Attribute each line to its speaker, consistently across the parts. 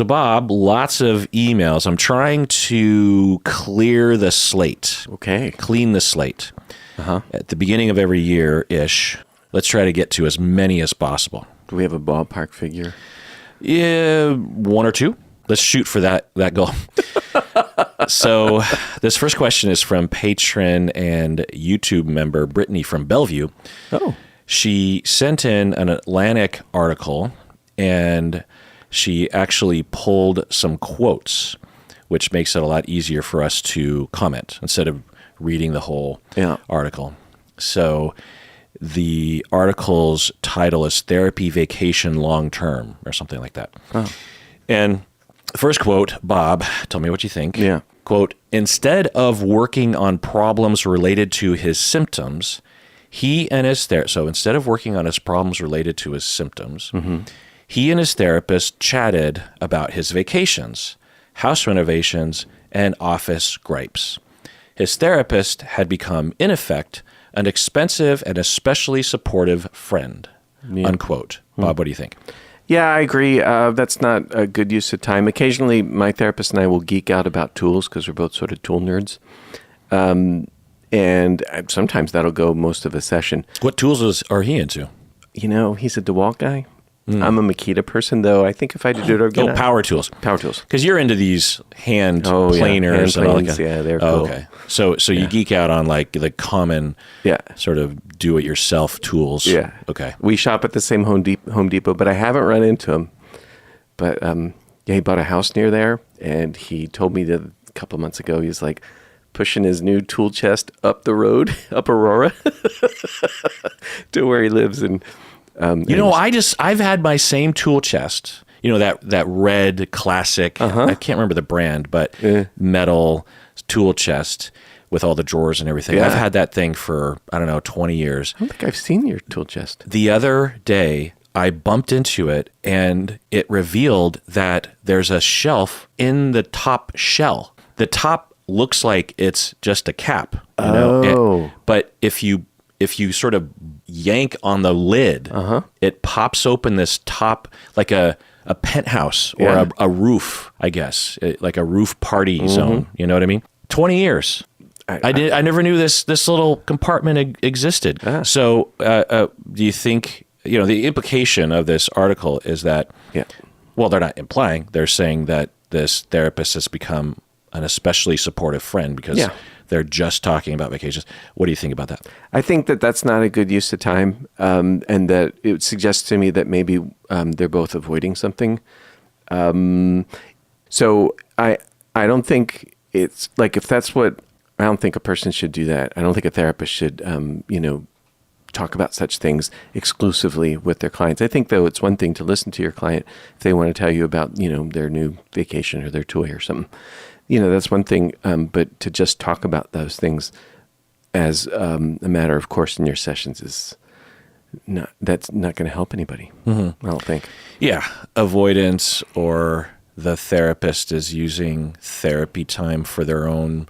Speaker 1: So, Bob, lots of emails. I'm trying to clear the slate.
Speaker 2: Okay.
Speaker 1: Clean the slate. At the beginning of every year-ish, let's try to get to as many as possible.
Speaker 2: Do we have a ballpark figure?
Speaker 1: Yeah, 1 or 2. Let's shoot for that goal. So this first question is from patron and YouTube member Brittany from Bellevue.
Speaker 2: Oh.
Speaker 1: She sent in an Atlantic article, and she actually pulled some quotes, which makes it a lot easier for us to comment instead of reading the whole article. So the article's title is Therapy Vacation Long Term or something like that.
Speaker 2: Oh.
Speaker 1: And the first quote, Bob, tell me what you think.
Speaker 2: Yeah.
Speaker 1: Quote, instead of working on problems related to his symptoms, he and his therapist, so instead of working on his problems related to his symptoms, he and his therapist chatted about his vacations, house renovations, and office gripes. His therapist had become, in effect, an expensive and especially supportive friend, unquote. Bob, what do you think?
Speaker 2: Yeah, I agree. That's not a good use of time. Occasionally, my therapist and I will geek out about tools because we're both sort of tool nerds. And sometimes that'll go most of a session.
Speaker 1: What tools are he into?
Speaker 2: You know, he's a DeWalt guy. I'm a Makita person, though. I think if I had to do it again...
Speaker 1: power tools.
Speaker 2: Power tools.
Speaker 1: Because you're into these hand planers.
Speaker 2: Hand
Speaker 1: and all
Speaker 2: planes,
Speaker 1: that.
Speaker 2: yeah, they're cool.
Speaker 1: Okay. So you geek out on like the common sort of do-it-yourself tools.
Speaker 2: Yeah.
Speaker 1: Okay.
Speaker 2: We shop at the same Home Depot, but I haven't run into him. But he bought a house near there, and he told me that a couple months ago, he was like pushing his new tool chest up the road, up Aurora, to where he lives. And
Speaker 1: I've had my same tool chest. You know, that red classic, I can't remember the brand, but metal tool chest with all the drawers and everything.
Speaker 2: Yeah.
Speaker 1: I've had that thing for, 20 years.
Speaker 2: I don't think I've seen your tool chest.
Speaker 1: The other day, I bumped into it, and it revealed that there's a shelf in the top shell. The top looks like it's just a cap, you know? But if you sort of yank on the lid, it pops open this top, like a penthouse or a roof, I guess, like a roof party zone. You know what I mean? 20 years. I never knew this little compartment existed. So do you think, the implication of this article is that, well, they're not implying, they're saying that this therapist has become an especially supportive friend because they're just talking about vacations. What do you think about that? I
Speaker 2: think that that's not a good use of time, and that it suggests to me that maybe they're both avoiding something. So I don't think it's like, if that's what, I don't think a person should do that. I don't think a therapist should, talk about such things exclusively with their clients. I think, though, it's one thing to listen to your client if they want to tell you about, their new vacation or their toy or something. That's one thing, but to just talk about those things as a matter of course in your sessions is that's not going to help anybody. I don't think.
Speaker 1: Yeah. Avoidance, or the therapist is using therapy time for their own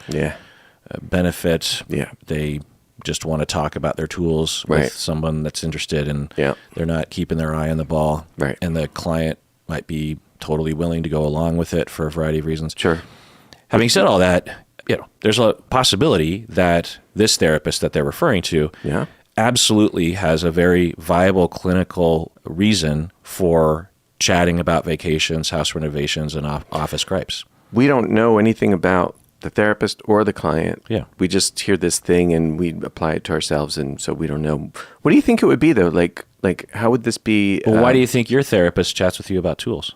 Speaker 1: benefit.
Speaker 2: Yeah.
Speaker 1: They just want to talk about their tools with someone that's interested, and they're not keeping their eye on the ball.
Speaker 2: Right.
Speaker 1: And the client might be totally willing to go along with it for a variety of reasons.
Speaker 2: Sure.
Speaker 1: Having said all that, there's a possibility that this therapist that they're referring to absolutely has a very viable clinical reason for chatting about vacations, house renovations, and office gripes.
Speaker 2: We don't know anything about the therapist or the client.
Speaker 1: Yeah.
Speaker 2: We just hear this thing and we apply it to ourselves, and so we don't know. What do you think it would be, though? Like how would this be?
Speaker 1: Well, why do you think your therapist chats with you about tools?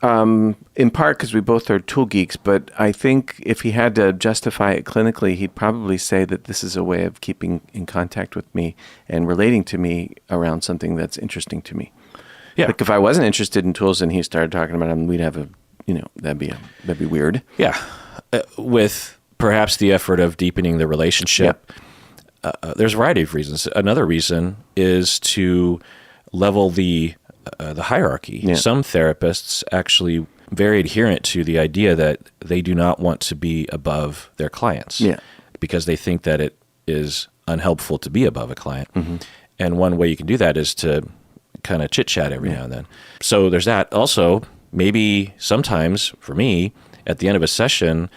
Speaker 2: In part because we both are tool geeks, but I think if he had to justify it clinically, he'd probably say that this is a way of keeping in contact with me and relating to me around something that's interesting to me. Yeah. Like if I wasn't interested in tools and he started talking about them, we'd have that'd be weird.
Speaker 1: Yeah. With perhaps the effort of deepening the relationship, there's a variety of reasons. Another reason is to level the hierarchy. Yeah. Some therapists actually very adherent to the idea that they do not want to be above their clients because they think that it is unhelpful to be above a client. And one way you can do that is to kind of chit-chat every now and then. So there's that. Also, maybe sometimes for me, at the end of a session,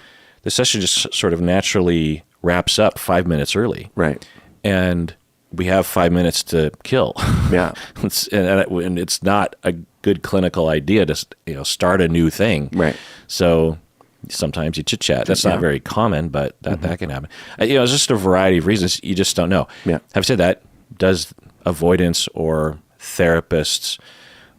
Speaker 1: the session just sort of naturally wraps up 5 minutes early.
Speaker 2: Right.
Speaker 1: And we have 5 minutes to kill.
Speaker 2: Yeah.
Speaker 1: and it's not a good clinical idea to start a new thing.
Speaker 2: Right.
Speaker 1: So sometimes you chit chat. That's not very common, but that can happen. It's just a variety of reasons. You just don't know.
Speaker 2: Yeah.
Speaker 1: Having said that, does avoidance or therapists'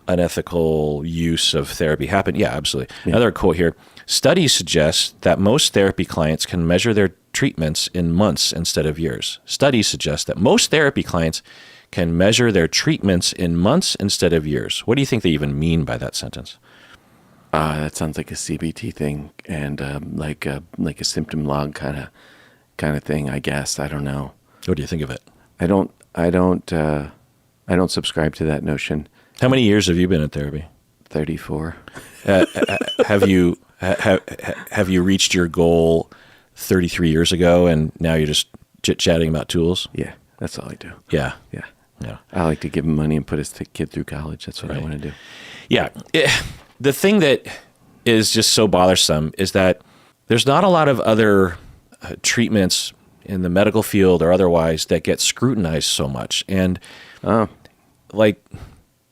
Speaker 1: unethical use of therapy happen? Yeah, absolutely. Yeah. Another quote here. Studies suggest that most therapy clients can measure their treatments in months instead of years. Studies suggest that most therapy clients can measure their treatments in months instead of years. What do you think they even mean by that sentence?
Speaker 2: That sounds like a CBT thing, and like a symptom log kind of thing. I guess I don't know.
Speaker 1: What do you think of it?
Speaker 2: I don't subscribe to that notion.
Speaker 1: How many years have you been in therapy?
Speaker 2: 34.
Speaker 1: Have you reached your goal 33 years ago, and now you're just chit-chatting about tools?
Speaker 2: Yeah, that's all I do.
Speaker 1: Yeah.
Speaker 2: Yeah.
Speaker 1: Yeah.
Speaker 2: I like to give him money and put his kid through college. That's what I want to do.
Speaker 1: Yeah. The thing that is just so bothersome is that there's not a lot of other treatments in the medical field or otherwise that get scrutinized so much. And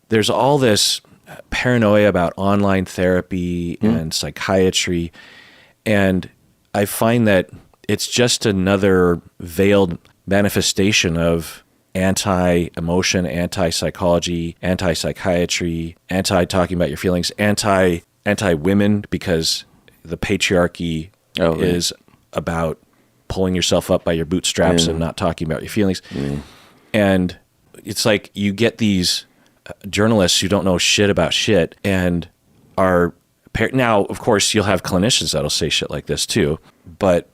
Speaker 1: there's all this paranoia about online therapy and psychiatry. And I find that it's just another veiled manifestation of anti-emotion, anti-psychology, anti-psychiatry, anti-talking about your feelings, anti-women, because the patriarchy is about pulling yourself up by your bootstraps and not talking about your feelings. And it's like you get these journalists who don't know shit about shit and are... Now, of course, you'll have clinicians that'll say shit like this too, but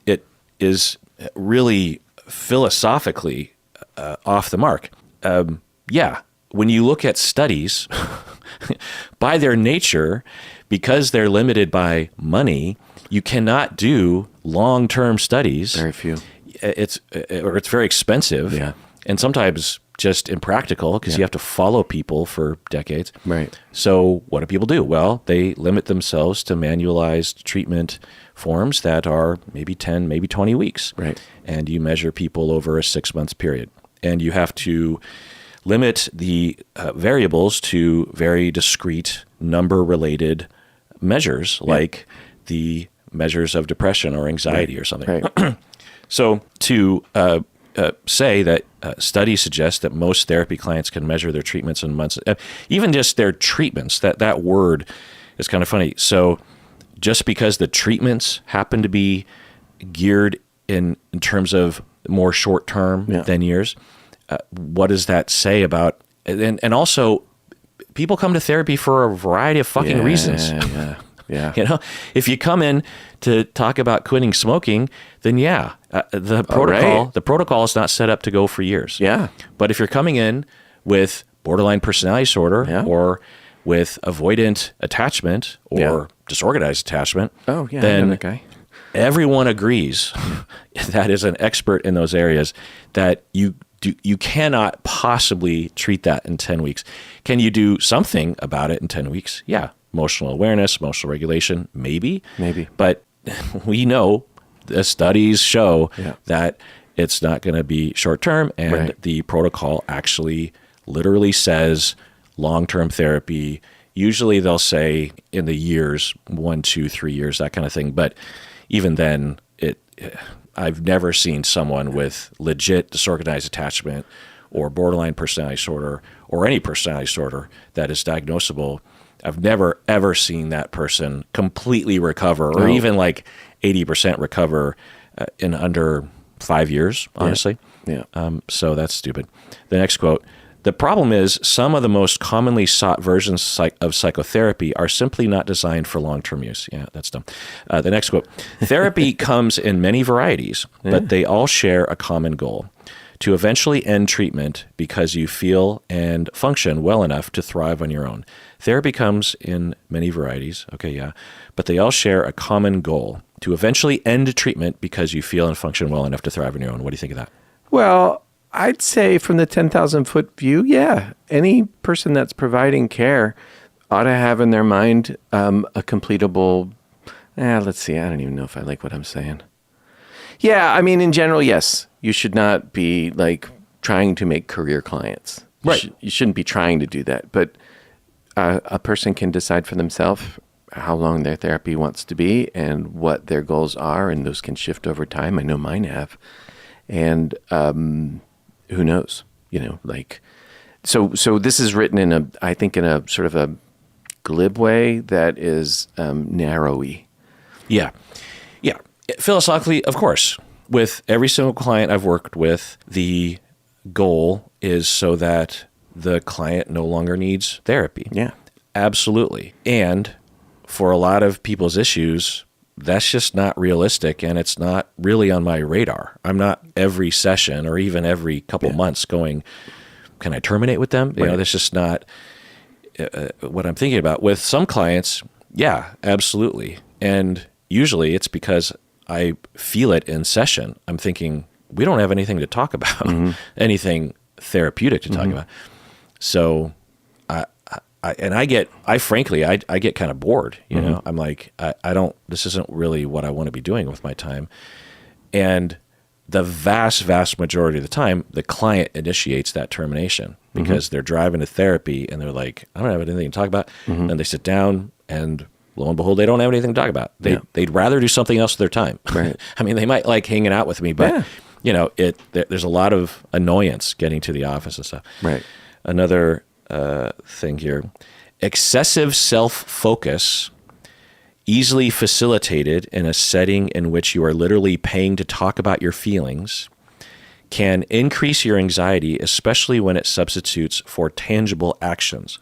Speaker 1: it is really philosophically off the mark. When you look at studies, by their nature, because they're limited by money, you cannot do long-term studies.
Speaker 2: Very few.
Speaker 1: It's very expensive, and sometimes just impractical because you have to follow people for decades.
Speaker 2: Right.
Speaker 1: So what do people do? Well, they limit themselves to manualized treatment forms that are maybe 10, maybe 20 weeks.
Speaker 2: Right.
Speaker 1: And you measure people over a 6-month period. And you have to limit the variables to very discrete number-related measures, like the measures of depression or anxiety or something.
Speaker 2: Right.
Speaker 1: So to say that studies suggest that most therapy clients can measure their treatments in months, even just their treatments, that word is kind of funny. So just because the treatments happen to be geared in terms of more short-term than years, what does that say about, and also people come to therapy for a variety of fucking reasons.
Speaker 2: Yeah.
Speaker 1: If you come in to talk about quitting smoking, then the protocol is not set up to go for years.
Speaker 2: Yeah.
Speaker 1: But if you're coming in with borderline personality disorder or with avoidant attachment or disorganized attachment, then everyone agrees that is an expert in those areas that you cannot possibly treat that in 10 weeks. Can you do something about it in 10 weeks? Yeah. Emotional awareness, emotional regulation, maybe. But we know the studies show that it's not going to be short-term, and the protocol actually literally says long-term therapy. Usually they'll say in the years, 1, 2, 3 years, that kind of thing. But even then, I've never seen someone with legit disorganized attachment or borderline personality disorder or any personality disorder that is diagnosable. I've never, ever seen that person completely recover or even like 80% recover in under 5 years, honestly. So that's stupid. The next quote. The problem is some of the most commonly sought versions of psychotherapy are simply not designed for long-term use. Yeah, that's dumb. The next quote. Therapy comes in many varieties, but they all share a common goal. To eventually end treatment because you feel and function well enough to thrive on your own. Therapy comes in many varieties, but they all share a common goal. To eventually end treatment because you feel and function well enough to thrive on your own. What do you think of that?
Speaker 2: Well, I'd say from the 10,000-foot view, any person that's providing care ought to have in their mind a completable, let's see, I don't even know if I like what I'm saying. Yeah, I mean, in general, yes. You should not be like trying to make career clients.
Speaker 1: Right.
Speaker 2: You shouldn't be trying to do that. But a person can decide for themselves how long their therapy wants to be and what their goals are, and those can shift over time. I know mine have. And who knows? Like, so this is written in a sort of a glib way that is narrowy.
Speaker 1: Yeah. Yeah. Philosophically, of course, with every single client I've worked with, the goal is so that the client no longer needs therapy.
Speaker 2: Yeah.
Speaker 1: Absolutely. And for a lot of people's issues, that's just not realistic, and it's not really on my radar. I'm not every session or even every couple months going, can I terminate with them?
Speaker 2: Right.
Speaker 1: That's just not what I'm thinking about. With some clients, yeah, absolutely. And usually it's because I feel it in session. I'm thinking, we don't have anything to talk about, anything therapeutic to talk about. So I get kind of bored, you know. I'm like, this isn't really what I want to be doing with my time. And the vast majority of the time, the client initiates that termination because they're driving to therapy and they're like, I don't have anything to talk about. And they sit down and lo and behold, they don't have anything to talk about. They'd rather do something else with their time.
Speaker 2: Right.
Speaker 1: I mean, they might like hanging out with me, but there's a lot of annoyance getting to the office and stuff.
Speaker 2: Right.
Speaker 1: Another thing here, excessive self-focus, easily facilitated in a setting in which you are literally paying to talk about your feelings, can increase your anxiety, especially when it substitutes for tangible actions.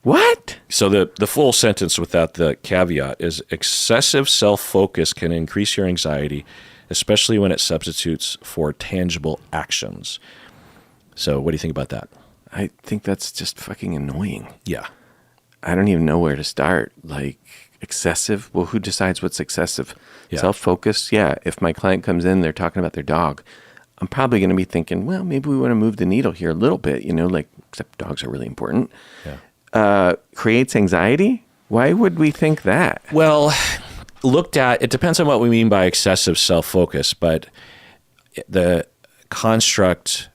Speaker 2: What?
Speaker 1: So the full sentence without the caveat is excessive self-focus can increase your anxiety, especially when it substitutes for tangible actions. So what do you think about that?
Speaker 2: I think that's just fucking annoying.
Speaker 1: Yeah.
Speaker 2: I don't even know where to start. Like, excessive? Well, who decides what's excessive?
Speaker 1: Yeah.
Speaker 2: Self-focus? Yeah. If my client comes in, they're talking about their dog, I'm probably going to be thinking, well, maybe we want to move the needle here a little bit, except dogs are really important.
Speaker 1: Yeah.
Speaker 2: Creates anxiety? Why would we think that?
Speaker 1: Well, it depends on what we mean by excessive self-focus, but the construct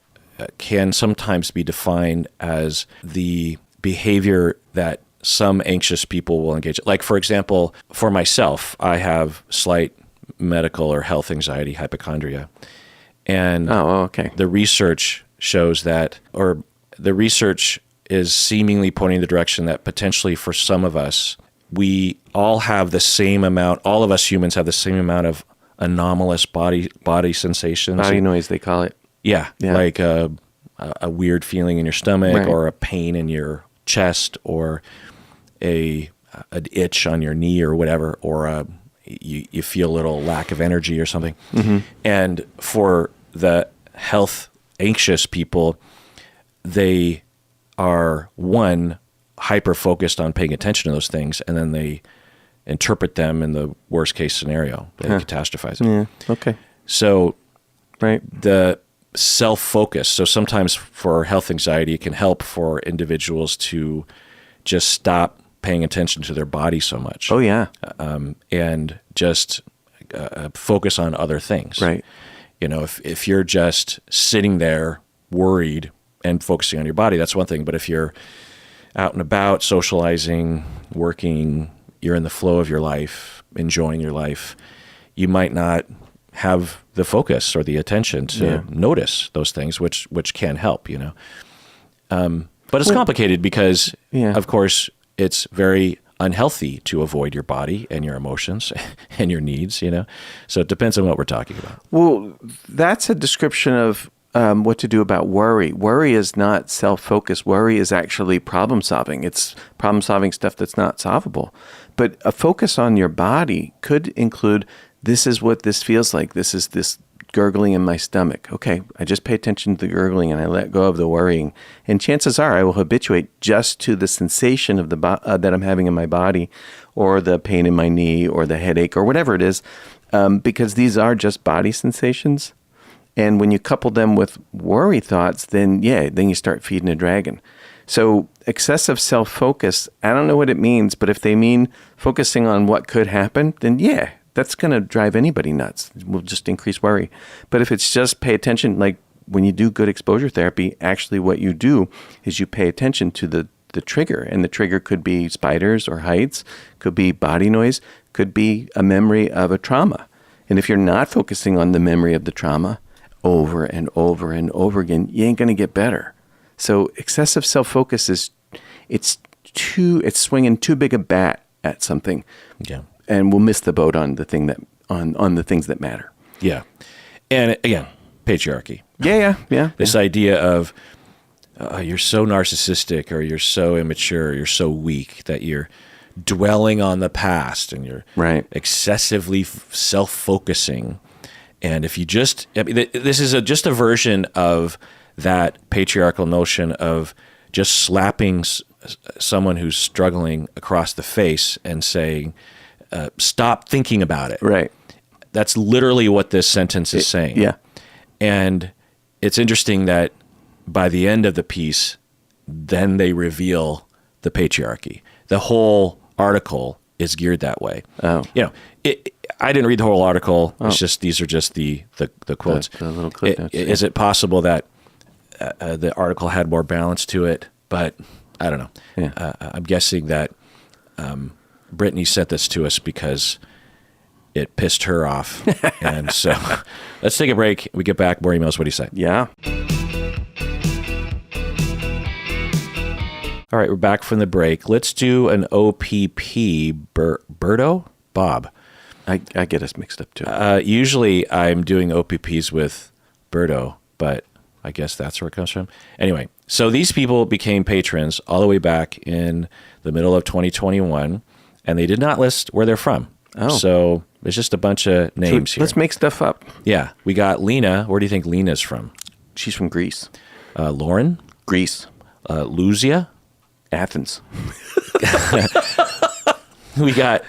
Speaker 1: can sometimes be defined as the behavior that some anxious people will engage in. Like, for example, for myself, I have slight medical or health anxiety, hypochondria. And the research shows that, or the research is seemingly pointing the direction that potentially for some of us, we all have the same amount, all of us humans have the same amount of anomalous body sensations.
Speaker 2: Body noise, they call it.
Speaker 1: Yeah. Like a weird feeling in your stomach, or a pain in your chest, or an itch on your knee or whatever, or you feel a little lack of energy or something. And for the health anxious people, they are, one, hyper-focused on paying attention to those things, and then they interpret them in the worst-case scenario. They catastrophize it.
Speaker 2: Yeah, okay.
Speaker 1: So the self-focus. So sometimes for health anxiety, it can help for individuals to just stop paying attention to their body so much.
Speaker 2: Oh, yeah.
Speaker 1: And just focus on other things.
Speaker 2: Right.
Speaker 1: If you're just sitting there worried and focusing on your body, that's one thing. But if you're out and about, socializing, working, you're in the flow of your life, enjoying your life, you might not have the focus or the attention to notice those things, which can help, But it's complicated because, of course, it's very unhealthy to avoid your body and your emotions and your needs, So it depends on what we're talking about.
Speaker 2: Well, that's a description of what to do about worry. Worry is not self-focus. Worry is actually problem-solving. It's problem-solving stuff that's not solvable. But a focus on your body could include, this is what this feels like. This is this gurgling in my stomach. Okay, I just pay attention to the gurgling and I let go of the worrying. And chances are I will habituate just to the sensation of that I'm having in my body, or the pain in my knee, or the headache, or whatever it is, because these are just body sensations. And when you couple them with worry thoughts, then you start feeding a dragon. So excessive self-focus, I don't know what it means, but if they mean focusing on what could happen, then yeah, that's going to drive anybody nuts. It will just increase worry. But if it's just pay attention, like when you do good exposure therapy, actually what you do is you pay attention to the trigger. And the trigger could be spiders or heights, could be body noise, could be a memory of a trauma. And if you're not focusing on the memory of the trauma over and over and over again, you ain't going to get better. So excessive self-focus it's swinging too big a bat at something.
Speaker 1: Yeah.
Speaker 2: And we'll miss the boat on the thing that on the things that matter.
Speaker 1: Yeah. And again, patriarchy.
Speaker 2: Yeah.
Speaker 1: This idea of you're so narcissistic, or you're so immature, you're so weak that you're dwelling on the past, and you're excessively self-focusing. And if you just, this is just a version of that patriarchal notion of just slapping someone who's struggling across the face and saying, stop thinking about it.
Speaker 2: Right.
Speaker 1: That's literally what this sentence is saying.
Speaker 2: Yeah.
Speaker 1: And it's interesting that by the end of the piece, then they reveal the patriarchy. The whole article is geared that way.
Speaker 2: Oh.
Speaker 1: I didn't read the whole article. It's just, these are just the quotes.
Speaker 2: The little clip notes.
Speaker 1: Is it possible that the article had more balance to it? But I don't know.
Speaker 2: Yeah.
Speaker 1: I'm guessing that Brittany sent this to us because it pissed her off. And so let's take a break. We get back. More emails. What do you say?
Speaker 2: Yeah.
Speaker 1: All right. We're back from the break. Let's do an OPP. Berto? Bob.
Speaker 2: I get us mixed up too.
Speaker 1: Usually I'm doing OPPs with Berto, but I guess that's where it comes from. Anyway, so these people became patrons all the way back in the middle of 2021, and they did not list where they're from.
Speaker 2: Oh.
Speaker 1: So there's just a bunch of names here.
Speaker 2: Let's make stuff up.
Speaker 1: Yeah. We got Lena. Where do you think Lena's from?
Speaker 2: She's from Greece.
Speaker 1: Lauren?
Speaker 2: Greece.
Speaker 1: Luzia?
Speaker 2: Athens.
Speaker 1: We got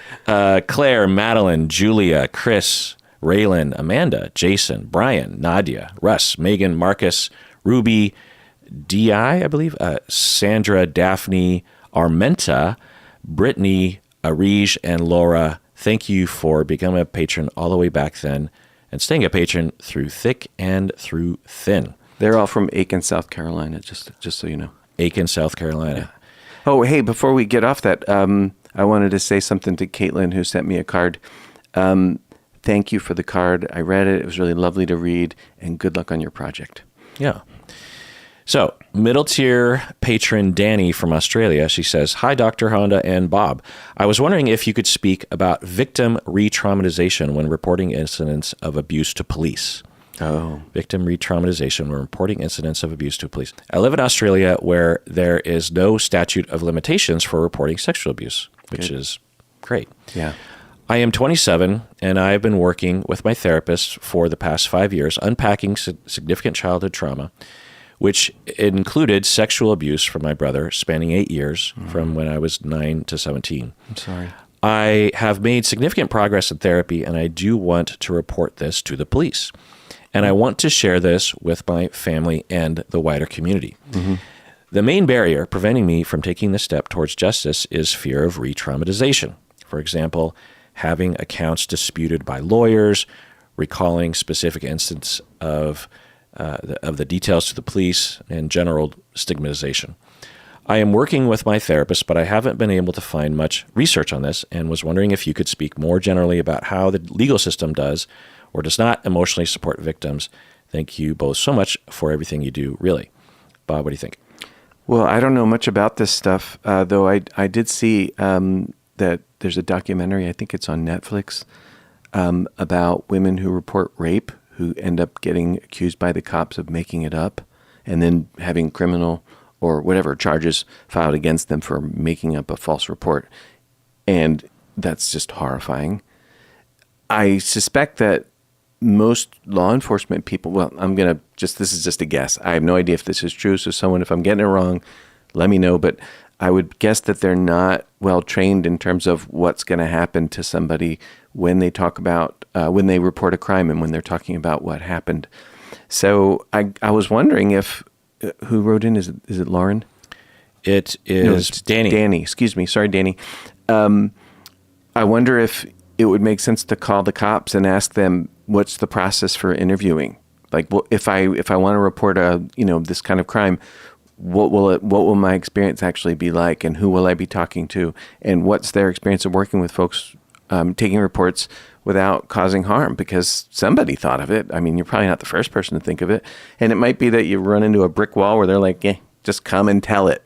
Speaker 1: Claire, Madeline, Julia, Chris, Raylan, Amanda, Jason, Brian, Nadia, Russ, Megan, Marcus, Ruby, D.I., I believe, Sandra, Daphne, Armenta, Brittany, Arij, and Laura. Thank you for becoming a patron all the way back then and staying a patron through thick and through thin.
Speaker 2: They're all from Aiken, South Carolina, just so you know.
Speaker 1: Aiken, South Carolina.
Speaker 2: Yeah. Oh, hey, before we get off that, I wanted to say something to Caitlin, who sent me a card. Thank you for the card. I read it. It was really lovely to read, and good luck on your project.
Speaker 1: Yeah. So, middle tier patron Danny from Australia, she says, "Hi, Dr. Honda and Bob. I was wondering if you could speak about victim re-traumatization when reporting incidents of abuse to police."
Speaker 2: Oh.
Speaker 1: Victim re-traumatization when reporting incidents of abuse to police. I live in Australia where there is no statute of limitations for reporting sexual abuse, which is great.
Speaker 2: Yeah.
Speaker 1: I am 27, and I have been working with my therapist for the past 5 years, unpacking significant childhood trauma, which included sexual abuse from my brother spanning 8 years from when I was 9 to 17.
Speaker 2: I'm sorry.
Speaker 1: I have made significant progress in therapy, and I do want to report this to the police. And I want to share this with my family and the wider community. Mm-hmm. The main barrier preventing me from taking this step towards justice is fear of re-traumatization. For example, having accounts disputed by lawyers, recalling specific instances of the details to the police, and general stigmatization. I am working with my therapist, but I haven't been able to find much research on this and was wondering if you could speak more generally about how the legal system does or does not emotionally support victims. Thank you both so much for everything you do, really. Bob, what do you think?
Speaker 2: Well, I don't know much about this stuff, though I did see that there's a documentary, I think it's on Netflix, about women who report rape, who end up getting accused by the cops of making it up and then having criminal or whatever charges filed against them for making up a false report. And that's just horrifying. I suspect that most law enforcement people, this is just a guess. I have no idea if this is true. So if I'm getting it wrong, let me know. But I would guess that they're not well trained in terms of what's going to happen to somebody when they talk about, when they report a crime and when they're talking about what happened. So I was wondering if, who wrote in, is it Lauren?
Speaker 1: It
Speaker 2: No,
Speaker 1: is
Speaker 2: it's
Speaker 1: Danny.
Speaker 2: Danny, excuse me. Sorry, Danny. I wonder if it would make sense to call the cops and ask them what's the process for interviewing. Like, if I want to report this kind of crime, what will my experience actually be like, and who will I be talking to, and what's their experience of working with folks taking reports without causing harm, because somebody thought of it. I mean, you're probably not the first person to think of it, and it might be that you run into a brick wall where they're like, "Yeah, just come and tell it,"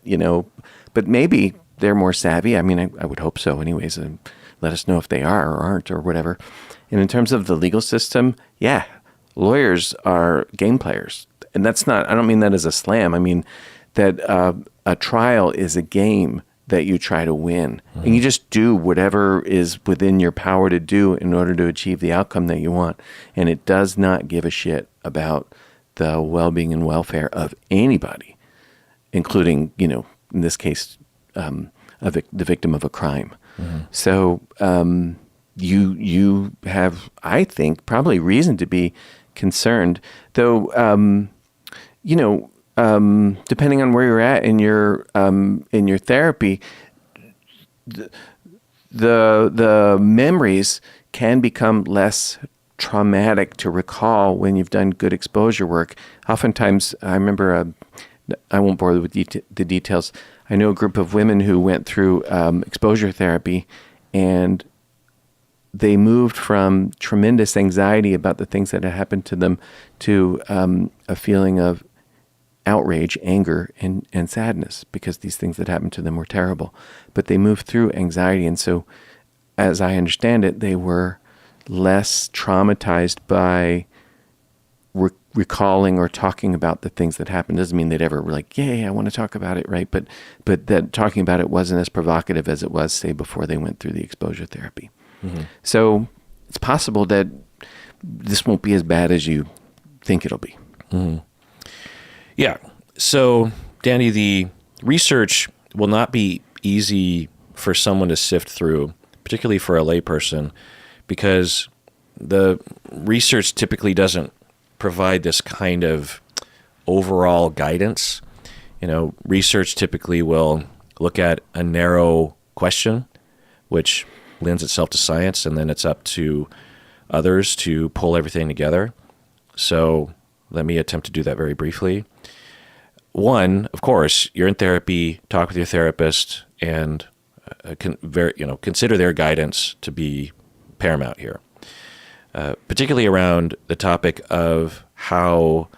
Speaker 2: But maybe they're more savvy. I mean, I would hope so, anyways. And let us know if they are or aren't or whatever. And in terms of the legal system, yeah, lawyers are game players, and that's not. I don't mean that as a slam. I mean that a trial is a game that you try to win. And you just do whatever is within your power to do in order to achieve the outcome that you want. And it does not give a shit about the well-being and welfare of anybody, including, in this case, the victim of a crime. So you have, I think, probably reason to be concerned, though, depending on where you're at in your therapy, the memories can become less traumatic to recall when you've done good exposure work. Oftentimes, I remember, I won't bore you with the details. I know a group of women who went through exposure therapy, and they moved from tremendous anxiety about the things that had happened to them to a feeling of outrage, anger, and sadness, because these things that happened to them were terrible. But they moved through anxiety, and so, as I understand it, they were less traumatized by recalling or talking about the things that happened. Doesn't mean they'd ever were like, yay, I want to talk about it, right? But that talking about it wasn't as provocative as it was, say, before they went through the exposure therapy. So it's possible that this won't be as bad as you think it'll be.
Speaker 1: Yeah. So, Danny, the research will not be easy for someone to sift through, particularly for a layperson, because the research typically doesn't provide this kind of overall guidance. Research typically will look at a narrow question, which lends itself to science, and then it's up to others to pull everything together. So let me attempt to do that very briefly. One, of course, you're in therapy, talk with your therapist, and consider their guidance to be paramount here, particularly around the topic of how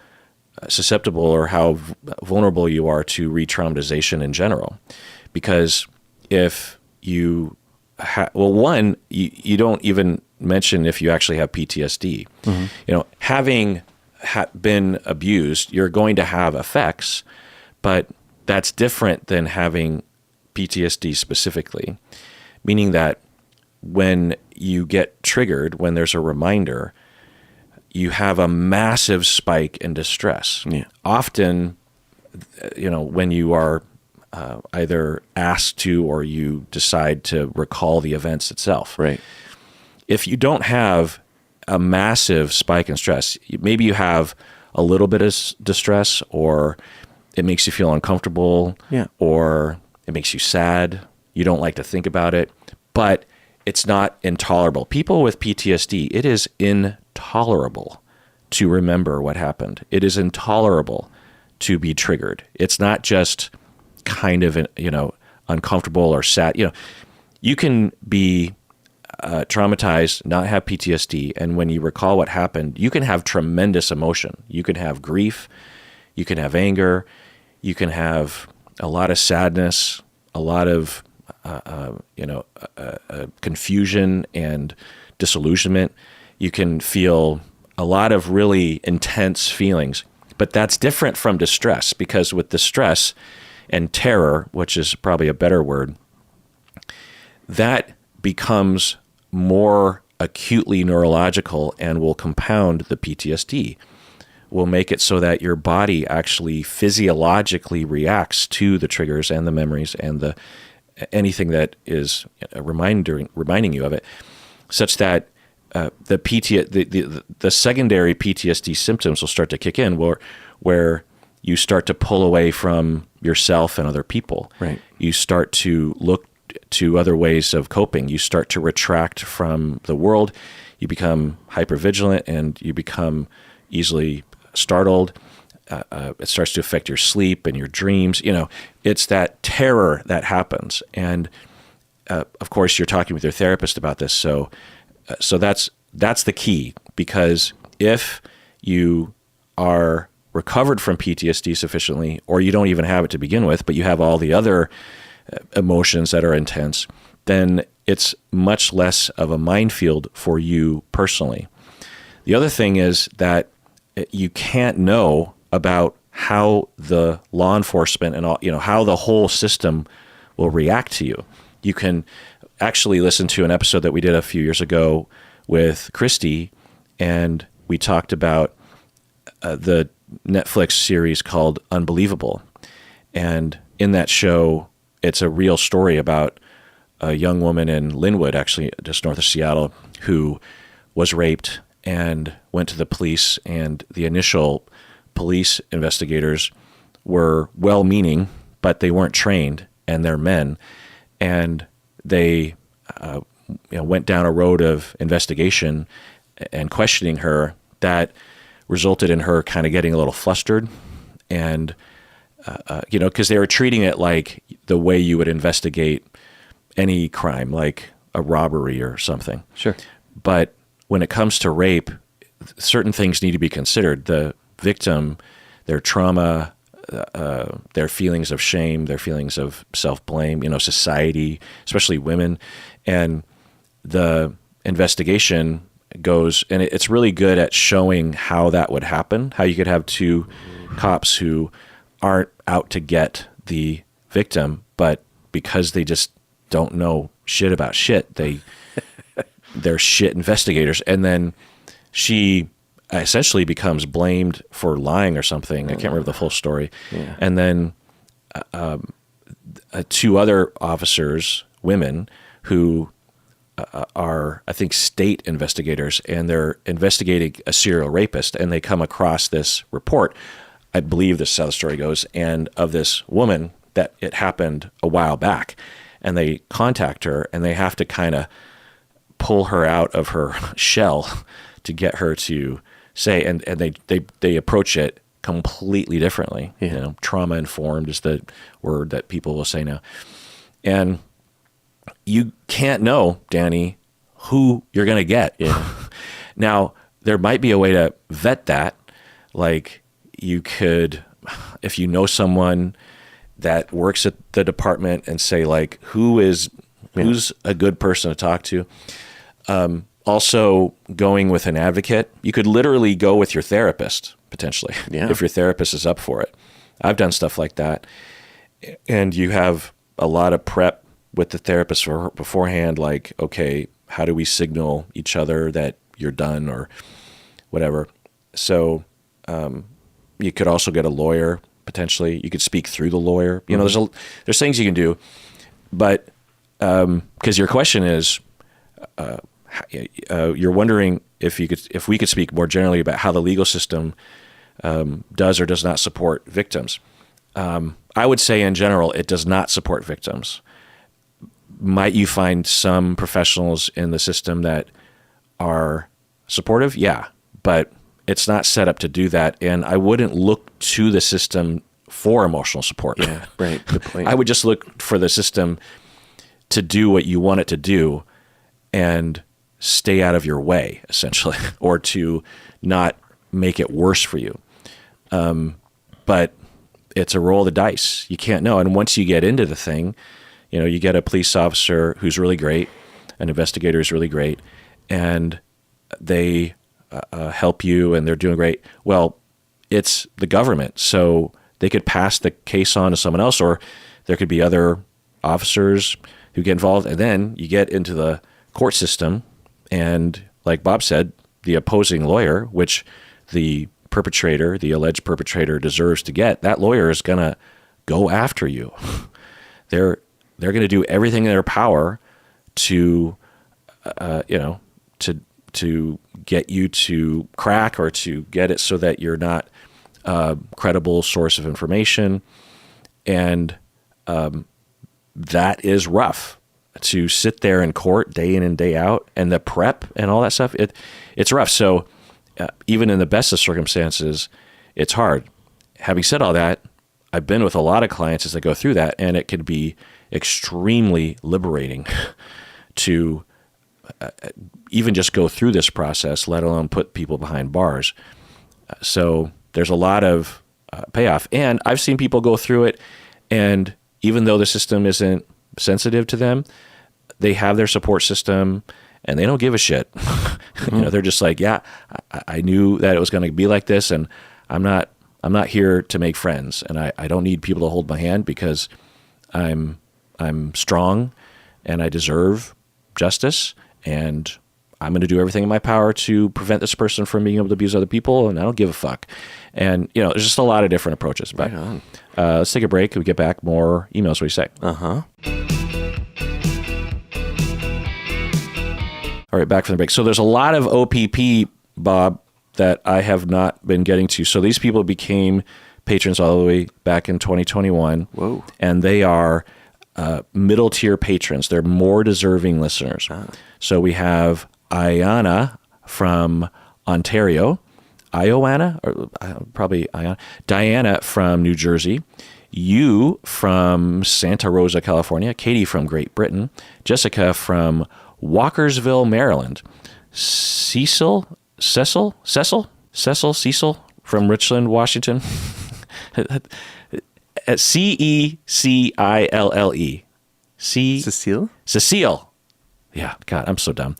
Speaker 1: susceptible or how vulnerable you are to re-traumatization in general. Because if you you don't even mention if you actually have PTSD. Having been abused, you're going to have effects, but that's different than having PTSD specifically, meaning that when you get triggered, when there's a reminder, you have a massive spike in distress.
Speaker 2: Yeah.
Speaker 1: Often, when you are either asked to or you decide to recall the events itself.
Speaker 2: Right.
Speaker 1: If you don't have a massive spike in stress, maybe you have a little bit of distress, or it makes you feel uncomfortable, or it makes you sad. You don't like to think about it, but it's not intolerable. People with PTSD, it is intolerable to remember what happened. It is intolerable to be triggered. It's not just kind of, uncomfortable or sad. You can be traumatized, not have PTSD, and when you recall what happened, you can have tremendous emotion. You can have grief, you can have anger, you can have a lot of sadness, a lot of confusion and disillusionment. You can feel a lot of really intense feelings, but that's different from distress, because with distress and terror, which is probably a better word, that becomes more acutely neurological and will compound the PTSD, will make it so that your body actually physiologically reacts to the triggers and the memories and anything that is reminding you of it, such that the secondary PTSD symptoms will start to kick in, where you start to pull away from yourself and other people.
Speaker 2: Right.
Speaker 1: You start to look to other ways of coping. You start to retract from the world. You become hypervigilant and you become easily startled. It starts to affect your sleep and your dreams. It's that terror that happens. And of course, you're talking with your therapist about this. So that's the key, because if you are recovered from PTSD sufficiently, or you don't even have it to begin with, but you have all the other emotions that are intense, then it's much less of a minefield for you personally. The other thing is that you can't know about how the law enforcement and all, how the whole system will react to you. You can actually listen to an episode that we did a few years ago with Christy, and we talked about the Netflix series called Unbelievable. And in that show, it's a real story about a young woman in Linwood, actually just north of Seattle, who was raped and went to the police. And the initial police investigators were well-meaning, but they weren't trained, and they're men. And they went down a road of investigation and questioning her that resulted in her kind of getting a little flustered. And because they were treating it like the way you would investigate any crime, like a robbery or something.
Speaker 2: Sure.
Speaker 1: But when it comes to rape, certain things need to be considered. The victim, their trauma, their feelings of shame, their feelings of self-blame, society, especially women. And the investigation goes, and it's really good at showing how that would happen, how you could have two cops who aren't out to get the victim, but because they just don't know shit about shit, they're shit investigators. And then she essentially becomes blamed for lying or something. I can't remember the full story.
Speaker 2: Yeah.
Speaker 1: And then two other officers, women, who are, I think, state investigators, and they're investigating a serial rapist, and they come across this report, I believe this is how the story goes, and of this woman that it happened a while back. And they contact her, and they have to kind of pull her out of her shell to get her to say, and they approach it completely differently.
Speaker 2: Yeah.
Speaker 1: Trauma informed is the word that people will say now. And you can't know, Danny, who you're going to get.
Speaker 2: Yeah.
Speaker 1: Now, there might be a way to vet that. Like, you could, if you know someone that works at the department, and say, like, who's a good person to talk to. Also, going with an advocate. You could literally go with your therapist, potentially, if your therapist is up for it. I've done stuff like that. And you have a lot of prep with the therapist beforehand, like, okay, how do we signal each other that you're done or whatever? So you could also get a lawyer, potentially. You could speak through the lawyer. There's things you can do. But because your question is, you're wondering if we could speak more generally about how the legal system does or does not support victims. I would say in general, it does not support victims. Might you find some professionals in the system that are supportive? Yeah, but it's not set up to do that. And I wouldn't look to the system for emotional support.
Speaker 2: Yeah, right. Good point.
Speaker 1: I would just look for the system to do what you want it to do and stay out of your way, essentially, or to not make it worse for you. But it's a roll of the dice. You can't know. And once you get into the thing, you get a police officer who's really great, an investigator who's really great, and they help you and they're doing great. Well, it's the government. So they could pass the case on to someone else, or there could be other officers who get involved. And then you get into the court system, and like Bob said, the opposing lawyer, which the alleged perpetrator deserves to get, that lawyer is going to go after you. They're going to do everything in their power to get you to crack, or to get it so that you're not credible source of information. And that is rough to sit there in court day in and day out, and the prep and all that stuff. It's rough. So even in the best of circumstances, it's hard. Having said all that, I've been with a lot of clients as they go through that, and it could be extremely liberating to even just go through this process, let alone put people behind bars. So there's a lot of payoff. And I've seen people go through it, and even though the system isn't sensitive to them, they have their support system and they don't give a shit. They're just like, yeah, I knew that it was going to be like this, and I'm not here to make friends, and I don't need people to hold my hand because I'm strong and I deserve justice, and I'm going to do everything in my power to prevent this person from being able to abuse other people, and I don't give a fuck. And, there's just a lot of different approaches. But let's take a break. We get back, more emails. What do you say? All right, back from the break. So there's a lot of OPP, Bob, that I have not been getting to. So these people became patrons all the way back in 2021.
Speaker 2: Whoa.
Speaker 1: And they are middle tier patrons. They're more deserving listeners. So we have Ayana from Ontario, Ioana, or probably Ayana, Diana from New Jersey, you from Santa Rosa, California, Katie from Great Britain, Jessica from Walkersville, Maryland, Cecil from Richland, Washington, Cecille. Cecile. Yeah, God, I'm so dumb.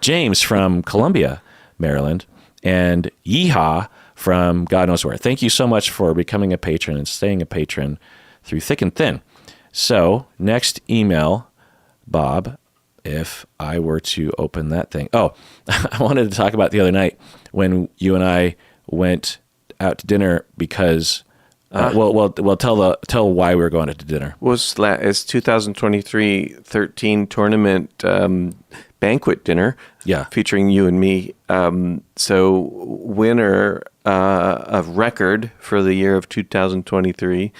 Speaker 1: James from Columbia, Maryland, and Yeehaw from God knows where. Thank you so much for becoming a patron and staying a patron through thick and thin. So, next email, Bob, if I were to open that thing. Oh, I wanted to talk about the other night when you and I went out to dinner because... tell why we were going out to dinner.
Speaker 2: Was it's 2023-13 tournament banquet dinner.
Speaker 1: Yeah,
Speaker 2: featuring you and me. So winner of record for the year of 2023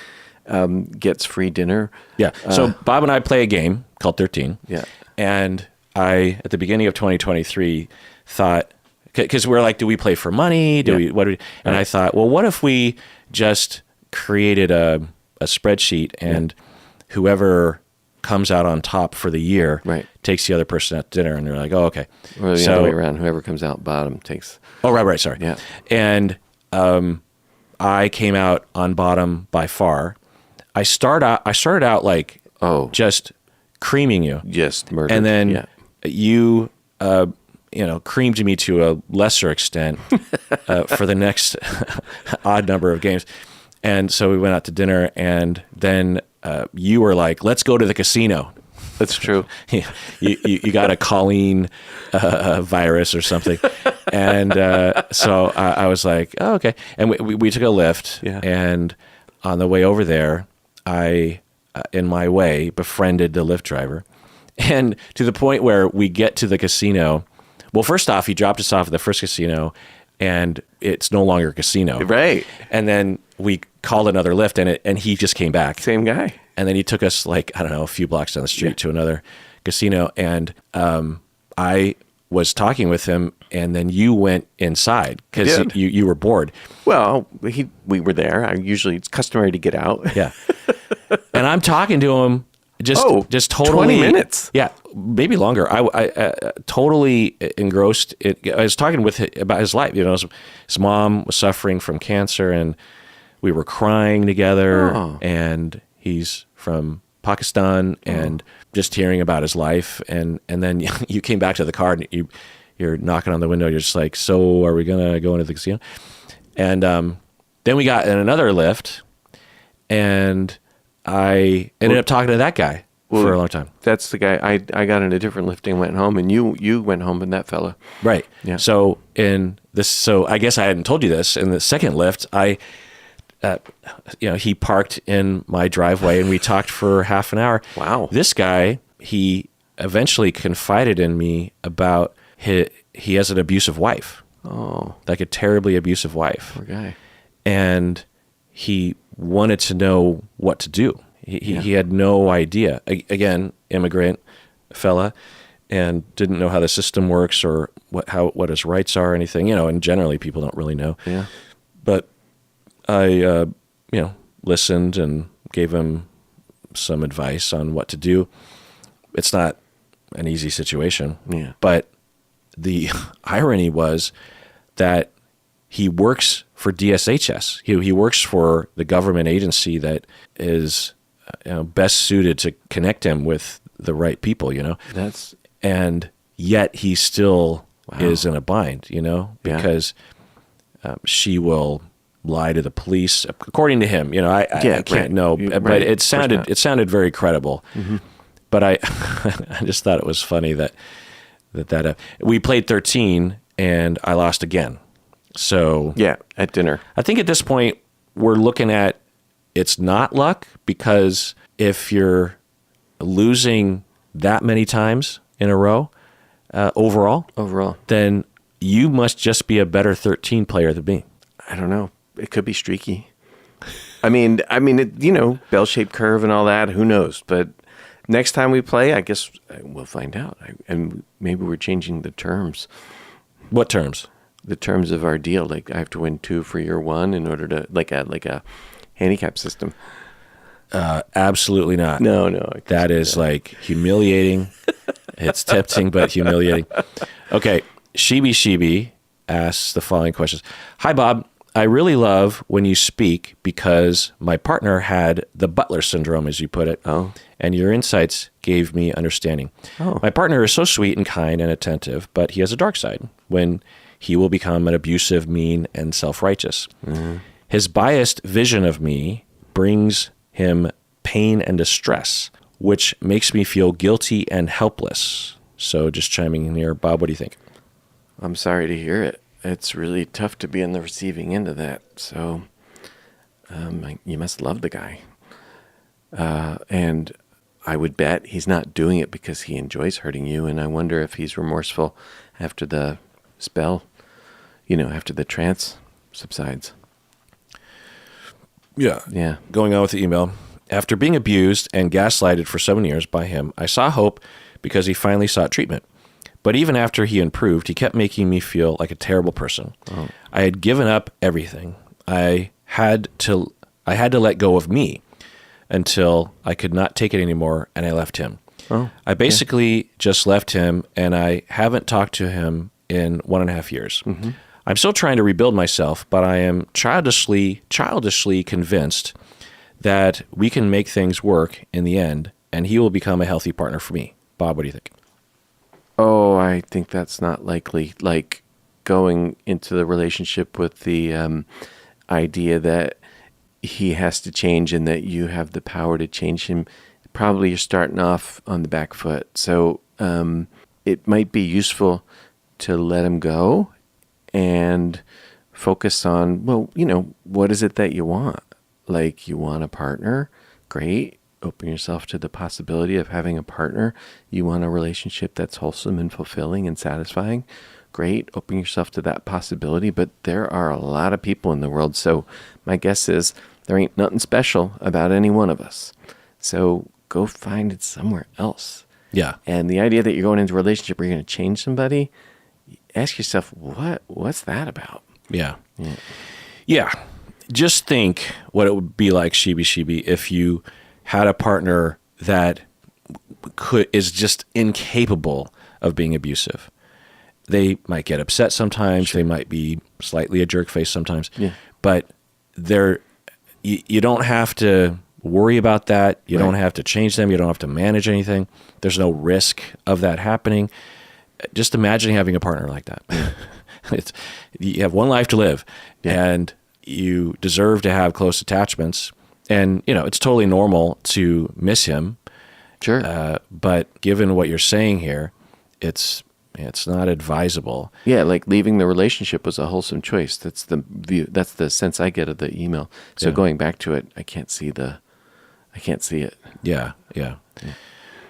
Speaker 2: gets free dinner.
Speaker 1: Yeah. So Bob and I play a game called 13.
Speaker 2: Yeah.
Speaker 1: And I, at the beginning of 2023, thought, because we're like, do we play for money? And I thought, well, what if we just created a spreadsheet, and whoever comes out on top for the year takes the other person out to dinner, and they're like, oh, okay.
Speaker 2: Or the other way around, whoever comes out bottom takes...
Speaker 1: Oh, right, sorry.
Speaker 2: Yeah.
Speaker 1: And I came out on bottom by far. I started out like just creaming you.
Speaker 2: Just murdered.
Speaker 1: And then you... creamed me to a lesser extent for the next odd number of games. And so we went out to dinner, and then you were like, let's go to the casino.
Speaker 2: That's true.
Speaker 1: you got a Colleen virus or something. And so I was like, oh, okay. And we took a Lyft, and on the way over there, I, in my way, befriended the Lyft driver. And to the point where we get to the casino... Well, first off, he dropped us off at the first casino, and it's no longer a casino.
Speaker 2: Right. And
Speaker 1: then we called another Lyft, and he just came back.
Speaker 2: Same guy.
Speaker 1: And then he took us a few blocks down the street to another casino, and I was talking with him, and then you went inside because you were bored.
Speaker 2: Well, we were there. It's customary to get out.
Speaker 1: Yeah. And I'm talking to him. Just totally
Speaker 2: 20 minutes.
Speaker 1: Yeah, maybe longer. I totally engrossed. I was talking with him about his life. His mom was suffering from cancer, and we were crying together. Oh. And he's from Pakistan, and just hearing about his life. And then you came back to the car, and you're knocking on the window. You're just like, so are we gonna go into the casino? And then we got in another Lyft, and I ended up talking to that guy for a long time.
Speaker 2: That's the guy. I got in a different Lyft and went home, and you went home and that fella.
Speaker 1: Right.
Speaker 2: Yeah.
Speaker 1: So I guess I hadn't told you this. In the second Lyft, he parked in my driveway, and we talked for half an hour.
Speaker 2: Wow.
Speaker 1: This guy, he eventually confided in me about he has an abusive wife.
Speaker 2: Oh.
Speaker 1: Like a terribly abusive wife.
Speaker 2: Poor guy.
Speaker 1: and he wanted to know what to do. He had no idea. Again, immigrant fella, and didn't know how the system works or what his rights are or anything. And generally people don't really know.
Speaker 2: Yeah.
Speaker 1: But I, listened and gave him some advice on what to do. It's not an easy situation.
Speaker 2: Yeah.
Speaker 1: But the irony was that he works for DSHS. He works for the government agency that is best suited to connect him with the right people, and yet he still is in a bind, because she will lie to the police, according to him. I can't know, but it sounded very credible. Mm-hmm. But I just thought it was funny that we played 13 and I lost again. So
Speaker 2: at dinner,
Speaker 1: I think at this point we're looking at it's not luck, because if you're losing that many times in a row, overall, then you must just be a better 13 player than me.
Speaker 2: I don't know. It could be streaky. I mean, it, bell-shaped curve and all that. Who knows? But next time we play, I guess we'll find out. And maybe we're changing the terms.
Speaker 1: What terms?
Speaker 2: The terms of our deal. Like I have to win 2 for your 1 in order to like a handicap system.
Speaker 1: Absolutely not.
Speaker 2: No.
Speaker 1: That is like humiliating. It's tempting, but humiliating. Okay. Sheeby asks the following questions. Hi, Bob. I really love when you speak because my partner had the butler syndrome, as you put it.
Speaker 2: Oh.
Speaker 1: And your insights gave me understanding.
Speaker 2: Oh.
Speaker 1: My partner is so sweet and kind and attentive, but he has a dark side when he will become an abusive, mean, and self-righteous. Mm-hmm. His biased vision of me brings him pain and distress, which makes me feel guilty and helpless. So just chiming in here, Bob, what do you think?
Speaker 2: I'm sorry to hear it. It's really tough to be on the receiving end of that. So you must love the guy. And I would bet he's not doing it because he enjoys hurting you. And I wonder if he's remorseful after the spell, after the trance subsides. Yeah.
Speaker 1: Going on with the email. After being abused and gaslighted for 7 years by him, I saw hope because he finally sought treatment. But even after he improved, he kept making me feel like a terrible person. Oh. I had given up everything. I had to let go of me until I could not take it anymore, and I left him. Oh, I basically just left him, and I haven't talked to him in 1.5 years. Mm-hmm. I'm still trying to rebuild myself, but I am childishly convinced that we can make things work in the end, and he will become a healthy partner for me. Bob, what do you think?
Speaker 2: Oh, I think that's not likely. Like going into the relationship with the idea that he has to change and that you have the power to change him, probably you're starting off on the back foot. So it might be useful to let him go and focus on, what is it that you want? Like you want a partner? Great. Open yourself to the possibility of having a partner. You want a relationship that's wholesome and fulfilling and satisfying? Great. Open yourself to that possibility. But there are a lot of people in the world. So my guess is there ain't nothing special about any one of us. So go find it somewhere else.
Speaker 1: Yeah.
Speaker 2: And the idea that you're going into a relationship where you're going to change somebody, ask yourself, what's that about?
Speaker 1: Yeah. Just think what it would be like, Sheeby, if you had a partner that is just incapable of being abusive. They might get upset sometimes. Sure. They might be slightly a jerk face sometimes. Yeah. But you don't have to worry about that. You don't have to change them. You don't have to manage anything. There's no risk of that happening. Just imagine having a partner like that. You have one life to live, and you deserve to have close attachments. And, it's totally normal to miss him.
Speaker 2: Sure.
Speaker 1: But given what you're saying here, it's not advisable.
Speaker 2: Yeah, like leaving the relationship was a wholesome choice. That's the view. That's the sense I get of the email. So going back to it, I can't see it.
Speaker 1: Yeah.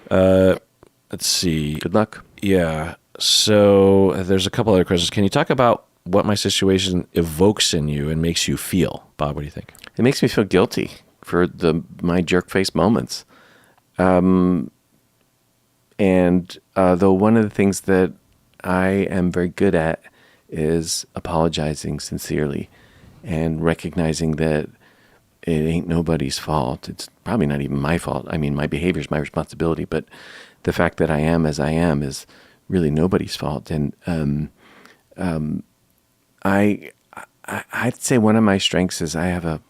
Speaker 1: Let's see.
Speaker 2: Good luck.
Speaker 1: Yeah. So there's a couple other questions. Can you talk about what my situation evokes in you and makes you feel. Bob, what do you think?
Speaker 2: It makes me feel guilty for my jerk face moments. And though one of the things that I am very good at is apologizing sincerely and recognizing that it ain't nobody's fault. It's probably not even my fault. I mean, my behavior is my responsibility, but the fact that I am as I am is really nobody's fault. And I'd say one of my strengths is I have a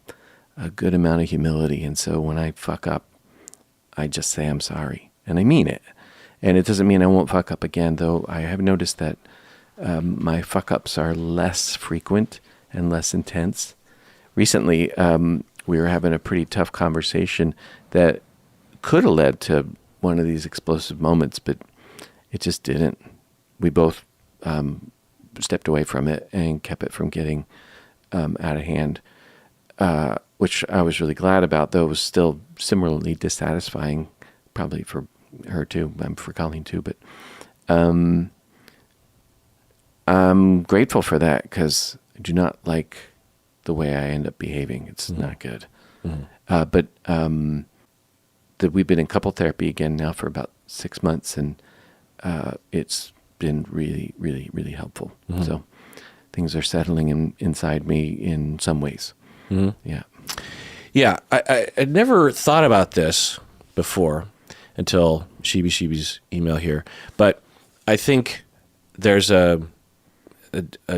Speaker 2: good amount of humility. And so when I fuck up, I just say I'm sorry. And I mean it. And it doesn't mean I won't fuck up again, though I have noticed that my fuck-ups are less frequent and less intense. Recently, we were having a pretty tough conversation that could have led to one of these explosive moments, but it just didn't. We both stepped away from it and kept it from getting out of hand, which I was really glad about, though it was still similarly dissatisfying, probably for her too, for Colleen too, but I'm grateful for that because I do not like the way I end up behaving. It's not good. But that we've been in couple therapy again now for about 6 months, and it's been really, really, really helpful. So things are settling inside me in some ways. Yeah.
Speaker 1: Yeah, I'd never thought about this before until Sheeby's email here. But I think there's a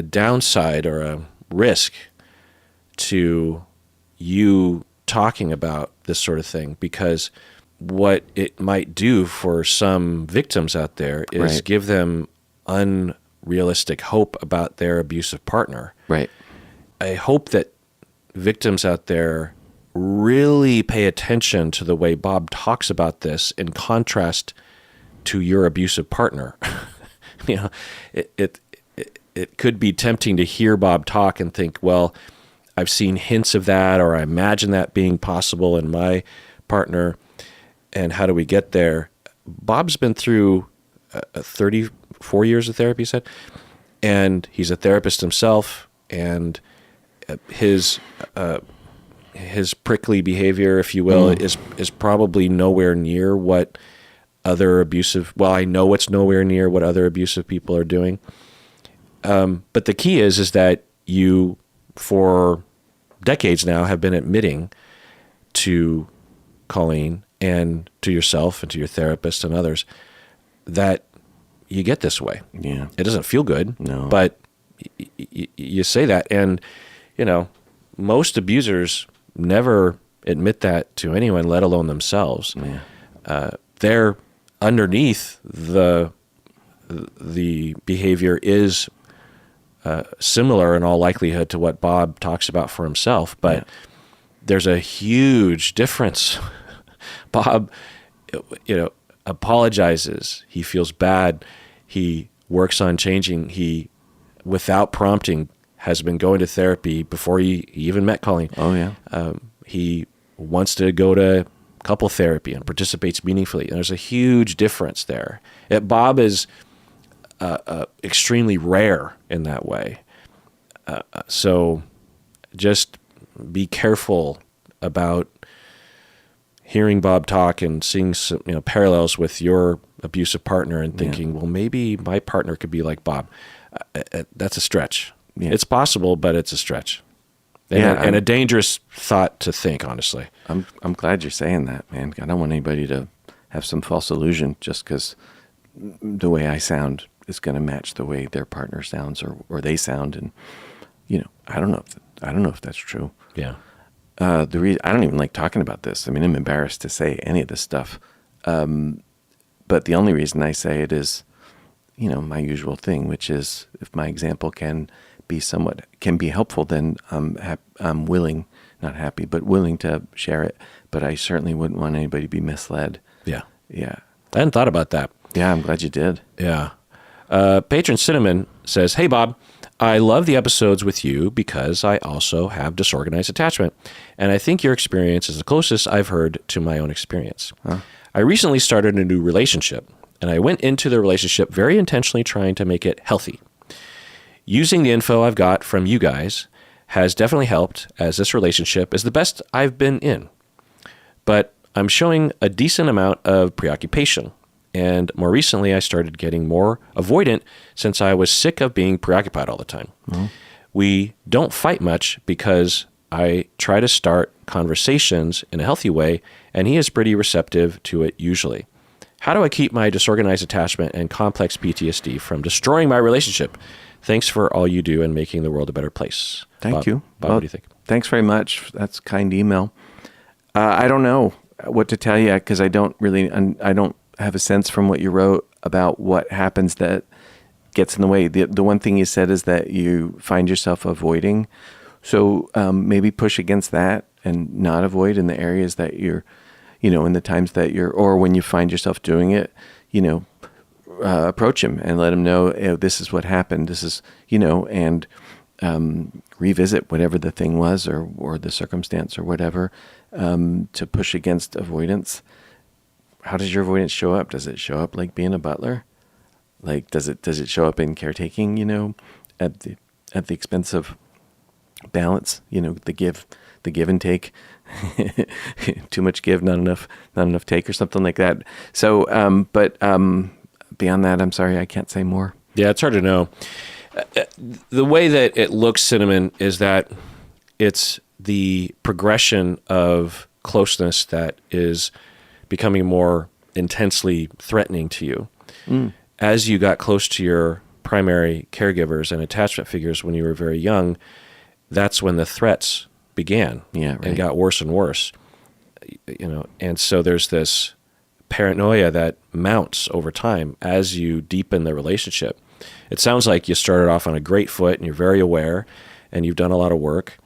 Speaker 1: downside or a risk to you talking about this sort of thing, because what it might do for some victims out there is give them unrealistic hope about their abusive partner.
Speaker 2: Right.
Speaker 1: I hope that victims out there really pay attention to the way Bob talks about this in contrast to your abusive partner. You know, it could be tempting to hear Bob talk and think, well, I've seen hints of that, or I imagine that being possible in my partner, and how do we get there? Bob's been through 34 years of therapy, he said, and he's a therapist himself, and his prickly behavior, if you will, is probably nowhere near what other abusive, well, I know it's nowhere near what other abusive people are doing. But the key is that you, for decades now, have been admitting to Colleen and to yourself and to your therapist and others that you get this way.
Speaker 2: Yeah.
Speaker 1: It doesn't feel good,
Speaker 2: no,
Speaker 1: but you say that. And, you know, most abusers never admit that to anyone, let alone themselves.
Speaker 2: Yeah.
Speaker 1: They're underneath the behavior is similar in all likelihood to what Bob talks about for himself, but there's a huge difference. Bob, you know, apologizes. He feels bad. He works on changing. He, without prompting, has been going to therapy before he even met Colleen.
Speaker 2: Oh, yeah.
Speaker 1: He wants to go to couple therapy and participates meaningfully. And there's a huge difference there. Bob is extremely rare in that way. So just be careful about hearing Bob talk and seeing some, parallels with your abusive partner and thinking, well, maybe my partner could be like Bob. That's a stretch. Yeah. It's possible, but it's a stretch. And a dangerous thought to think, honestly.
Speaker 2: I'm glad you're saying that, man. I don't want anybody to have some false illusion just because the way I sound is going to match the way their partner sounds or they sound, and I don't know if that's true.
Speaker 1: Yeah.
Speaker 2: The reason I don't even like talking about this. I mean, I'm embarrassed to say any of this stuff. But the only reason I say it is, my usual thing, which is if my example can be helpful, then I'm willing, not happy, but willing to share it. But I certainly wouldn't want anybody to be misled.
Speaker 1: Yeah.
Speaker 2: Yeah.
Speaker 1: I hadn't thought about that.
Speaker 2: Yeah, I'm glad you did.
Speaker 1: Yeah. Patron Cinnamon says, "Hey, Bob, I love the episodes with you because I also have disorganized attachment, and I think your experience is the closest I've heard to my own experience. Huh? I recently started a new relationship, and I went into the relationship very intentionally trying to make it healthy. Using the info I've got from you guys has definitely helped, as this relationship is the best I've been in. But I'm showing a decent amount of preoccupation. And more recently, I started getting more avoidant since I was sick of being preoccupied all the time. Mm-hmm. We don't fight much because I try to start conversations in a healthy way, and he is pretty receptive to it usually. How do I keep my disorganized attachment and complex PTSD from destroying my relationship? Thanks for all you do in making the world a better place.
Speaker 2: Thank you.
Speaker 1: Bob, what do you think?
Speaker 2: Thanks very much. That's a kind email. I don't know what to tell you because I don't have a sense from what you wrote about what happens that gets in the way. The one thing you said is that you find yourself avoiding. So maybe push against that and not avoid in the areas that you're, in the times that or when you find yourself doing it, approach him and let him know, this is what happened. This is, and revisit whatever the thing was or the circumstance or whatever to push against avoidance. How does your avoidance show up? Does it show up like being a butler? Like, does it show up in caretaking, at the expense of balance, the give and take, too much give, not enough take or something like that. So, but beyond that, I'm sorry, I can't say more.
Speaker 1: Yeah, it's hard to know. The way that it looks, Cinnamon, is that it's the progression of closeness that is becoming more intensely threatening to you. As you got close to your primary caregivers and attachment figures when you were very young, that's when the threats began and got worse and worse. And so there's this paranoia that mounts over time as you deepen the relationship. It sounds like you started off on a great foot and you're very aware and you've done a lot of work,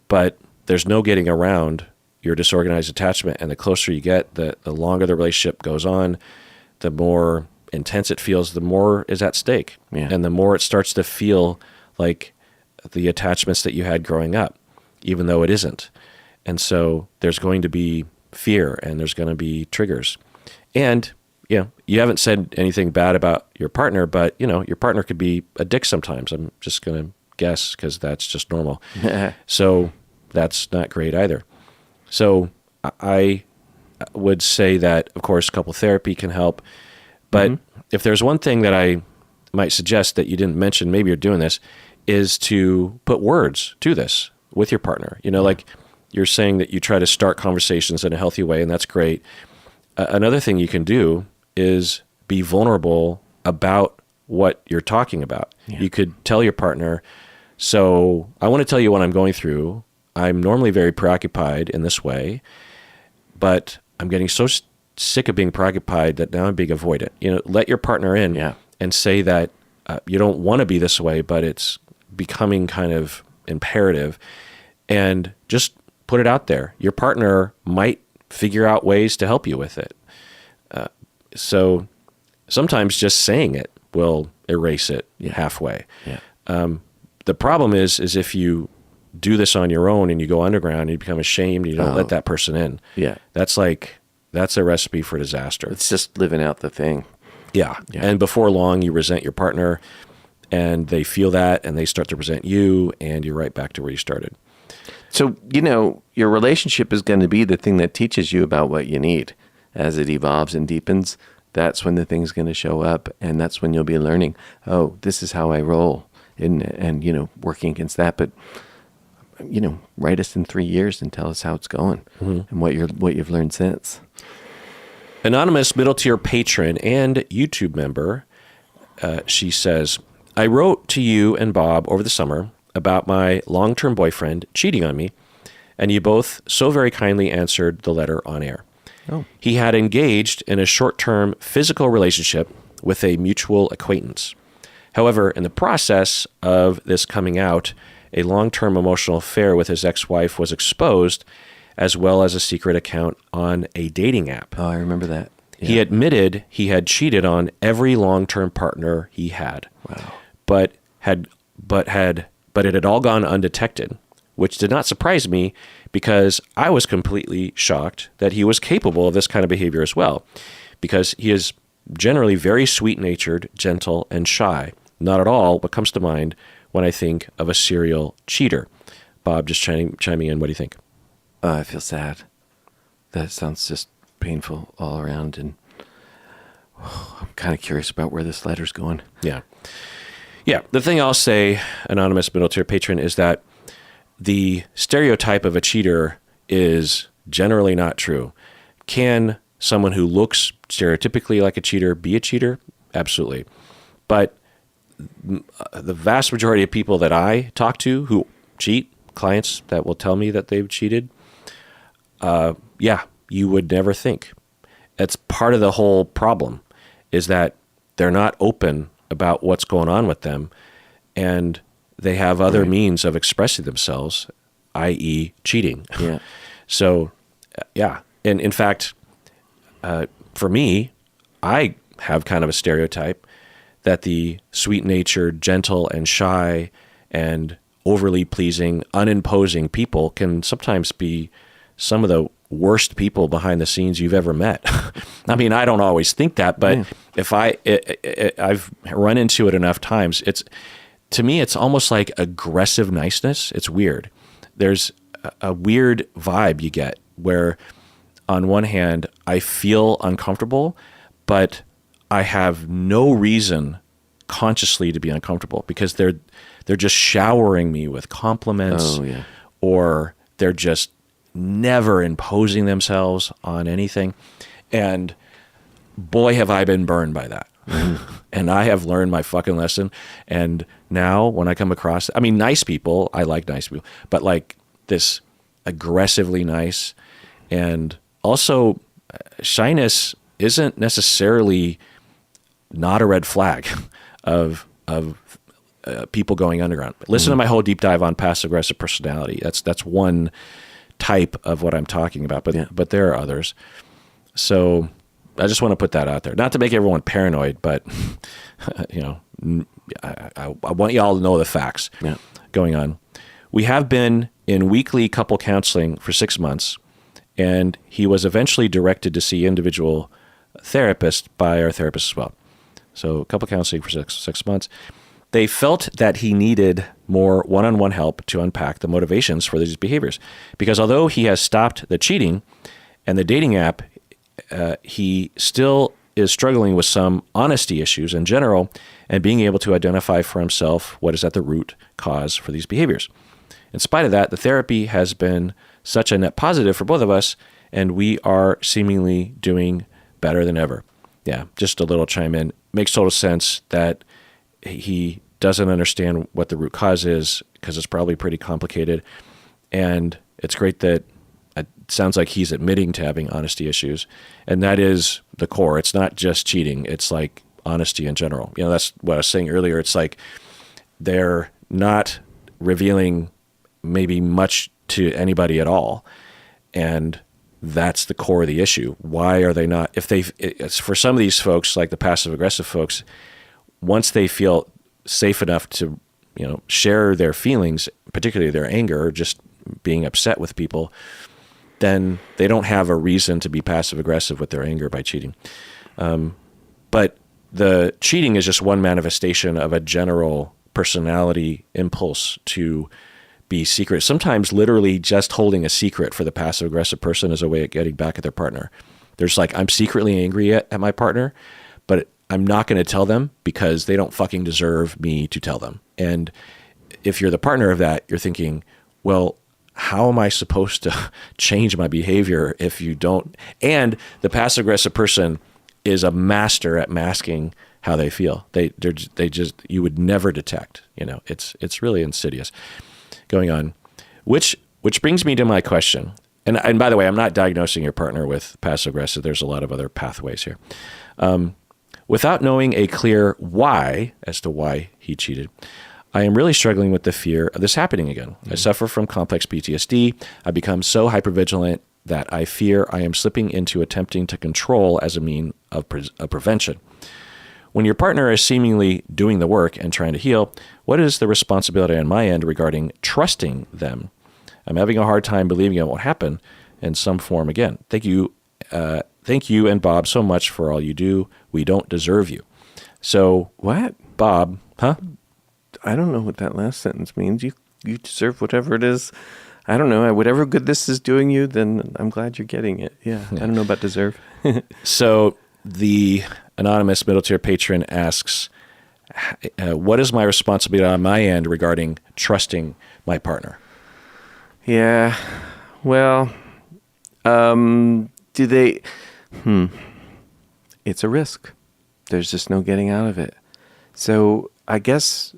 Speaker 1: but there's no getting around your disorganized attachment. And the closer you get, the longer the relationship goes on, the more intense it feels, the more is at stake. Yeah. And the more it starts to feel like the attachments that you had growing up, even though it isn't. And so there's going to be fear and there's going to be triggers. And, you haven't said anything bad about your partner, but, your partner could be a dick sometimes. I'm just going to guess because that's just normal. So that's not great either. So I would say that, of course, couple therapy can help. But if there's one thing that I might suggest that you didn't mention, maybe you're doing this, is to put words to this with your partner. Like you're saying that you try to start conversations in a healthy way, and that's great. Another thing you can do is be vulnerable about what you're talking about. Yeah. You could tell your partner, so I want to tell you what I'm going through. I'm normally very preoccupied in this way, but I'm getting so sick of being preoccupied that now I'm being avoidant. Let your partner in and say that you don't want to be this way, but it's becoming kind of imperative, and just put it out there. Your partner might figure out ways to help you with it. So sometimes just saying it will erase it halfway. Yeah. The problem is if you do this on your own and you go underground and you become ashamed and you don't let that person in. Yeah. That's a recipe for disaster.
Speaker 2: It's just living out the thing.
Speaker 1: Yeah. And before long you resent your partner and they feel that and they start to resent you and you're right back to where you started.
Speaker 2: So, your relationship is going to be the thing that teaches you about what you need. As it evolves and deepens, that's when the thing's going to show up, and that's when you'll be learning, oh, this is how I roll, and working against that. But, write us in 3 years and tell us how it's going and what you've learned since.
Speaker 1: Anonymous middle tier patron and YouTube member, she says, I wrote to you and Bob over the summer about my long-term boyfriend cheating on me, and you both so very kindly answered the letter on air. Oh. He had engaged in a short-term physical relationship with a mutual acquaintance. However, in the process of this coming out, a long-term emotional affair with his ex-wife was exposed, as well as a secret account on a dating app.
Speaker 2: Oh, I remember that.
Speaker 1: Yeah. He admitted he had cheated on every long-term partner he had.
Speaker 2: Wow.
Speaker 1: But it had all gone undetected, which did not surprise me because I was completely shocked that he was capable of this kind of behavior as well, because he is generally very sweet-natured, gentle, and shy. Not at all what comes to mind when I think of a serial cheater. Bob, just chiming in. What do you think?
Speaker 2: I feel sad. That sounds just painful all around, and I'm kind of curious about where this letter's going.
Speaker 1: Yeah. Yeah. The thing I'll say, anonymous middle tier patron, is that the stereotype of a cheater is generally not true. Can someone who looks stereotypically like a cheater be a cheater? Absolutely. But the vast majority of people that I talk to who cheat, clients that will tell me that they've cheated, you would never think. That's part of the whole problem, is that they're not open about what's going on with them, and they have other means of expressing themselves, i.e. cheating.
Speaker 2: Yeah.
Speaker 1: So, yeah. And in fact, for me, I have kind of a stereotype that the sweet-natured, gentle and shy and overly pleasing, unimposing people can sometimes be some of the worst people behind the scenes you've ever met. I mean, I don't always think that, but if I've run into it enough times, to me, it's almost like aggressive niceness. It's weird. There's a weird vibe you get where on one hand, I feel uncomfortable, but I have no reason consciously to be uncomfortable because they're just showering me with compliments, or they're just never imposing themselves on anything. And boy, have I been burned by that. And I have learned my fucking lesson. And now when I come across, I mean, nice people, I like nice people, but like this aggressively nice, and also shyness isn't necessarily not a red flag of people going underground. Listen to my whole deep dive on passive aggressive personality. That's one type of what I'm talking about, but there are others. So I just want to put that out there, not to make everyone paranoid, but I want you all to know the facts going on. We have been in weekly couple counseling for 6 months, and he was eventually directed to see individual therapists by our therapist as well. So couple counseling for six months. They felt that he needed more one-on-one help to unpack the motivations for these behaviors. Because although he has stopped the cheating and the dating app, he still is struggling with some honesty issues in general and being able to identify for himself what is at the root cause for these behaviors. In spite of that, the therapy has been such a net positive for both of us, and we are seemingly doing better than ever. Yeah, just a little chime in. Makes total sense that he doesn't understand what the root cause is because it's probably pretty complicated. And it's great that it sounds like he's admitting to having honesty issues. And that is the core. It's not just cheating. It's like honesty in general. That's what I was saying earlier. It's like they're not revealing maybe much to anybody at all. And that's the core of the issue. Why are they not? It's for some of these folks, like the passive aggressive folks, once they feel safe enough to, share their feelings, particularly their anger, or just being upset with people, then they don't have a reason to be passive aggressive with their anger by cheating. But the cheating is just one manifestation of a general personality impulse to be secret. Sometimes literally just holding a secret for the passive aggressive person is a way of getting back at their partner. There's like, I'm secretly angry at my partner, but I'm not going to tell them because they don't fucking deserve me to tell them. And if you're the partner of that, you're thinking, well, how am I supposed to change my behavior if you don't? And the passive aggressive person is a master at masking how they feel. They just, you would never detect, it's really insidious going on, which brings me to my question. And by the way, I'm not diagnosing your partner with passive aggressive. There's a lot of other pathways here. Without knowing a clear why as to why he cheated, I am really struggling with the fear of this happening again. I suffer from complex PTSD. I become so hypervigilant that I fear I am slipping into attempting to control as a mean of prevention. When your partner is seemingly doing the work and trying to heal, what is the responsibility on my end regarding trusting them? I'm having a hard time believing it won't happen in some form again. Thank you and Bob so much for all you do. We don't deserve you. So
Speaker 2: What?
Speaker 1: Bob, huh?
Speaker 2: I don't know what that last sentence means. You deserve whatever it is. I don't know. Whatever good this is doing you, then I'm glad you're getting it. Yeah. I don't know about deserve.
Speaker 1: So the anonymous middle tier patron asks, what is my responsibility on my end regarding trusting my partner?
Speaker 2: Yeah. Well, do they... It's a risk. There's just no getting out of it. So I guess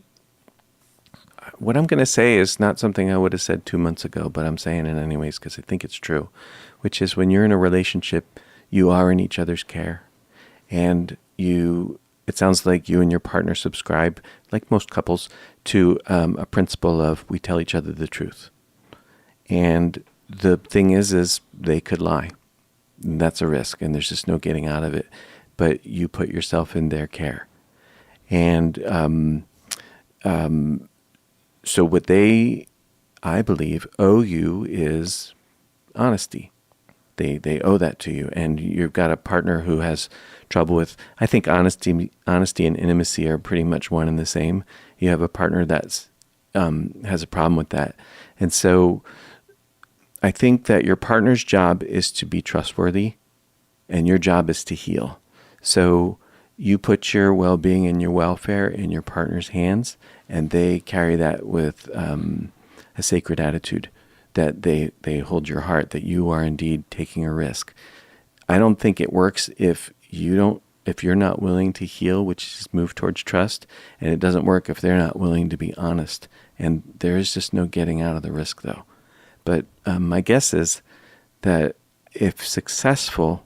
Speaker 2: what I'm going to say is not something I would have said 2 months ago, but I'm saying it anyways because I think it's true, which is when you're in a relationship, you are in each other's care. And it sounds like you and your partner subscribe, like most couples, to a principle of we tell each other the truth. And the thing is they could lie. And that's a risk, and there's just no getting out of it. But you put yourself in their care. And so what they, I believe, owe you is honesty. They owe that to you. And you've got a partner who has trouble with, I think honesty and intimacy are pretty much one and the same. You have a partner that's has a problem with that. And so I think that your partner's job is to be trustworthy, and your job is to heal. So you put your well-being and your welfare in your partner's hands, and they carry that with a sacred attitude, that they hold your heart, that you are indeed taking a risk. I don't think it works if you're not willing to heal, which is move towards trust, and it doesn't work if they're not willing to be honest. And there is just no getting out of the risk, though. But my guess is that if successful,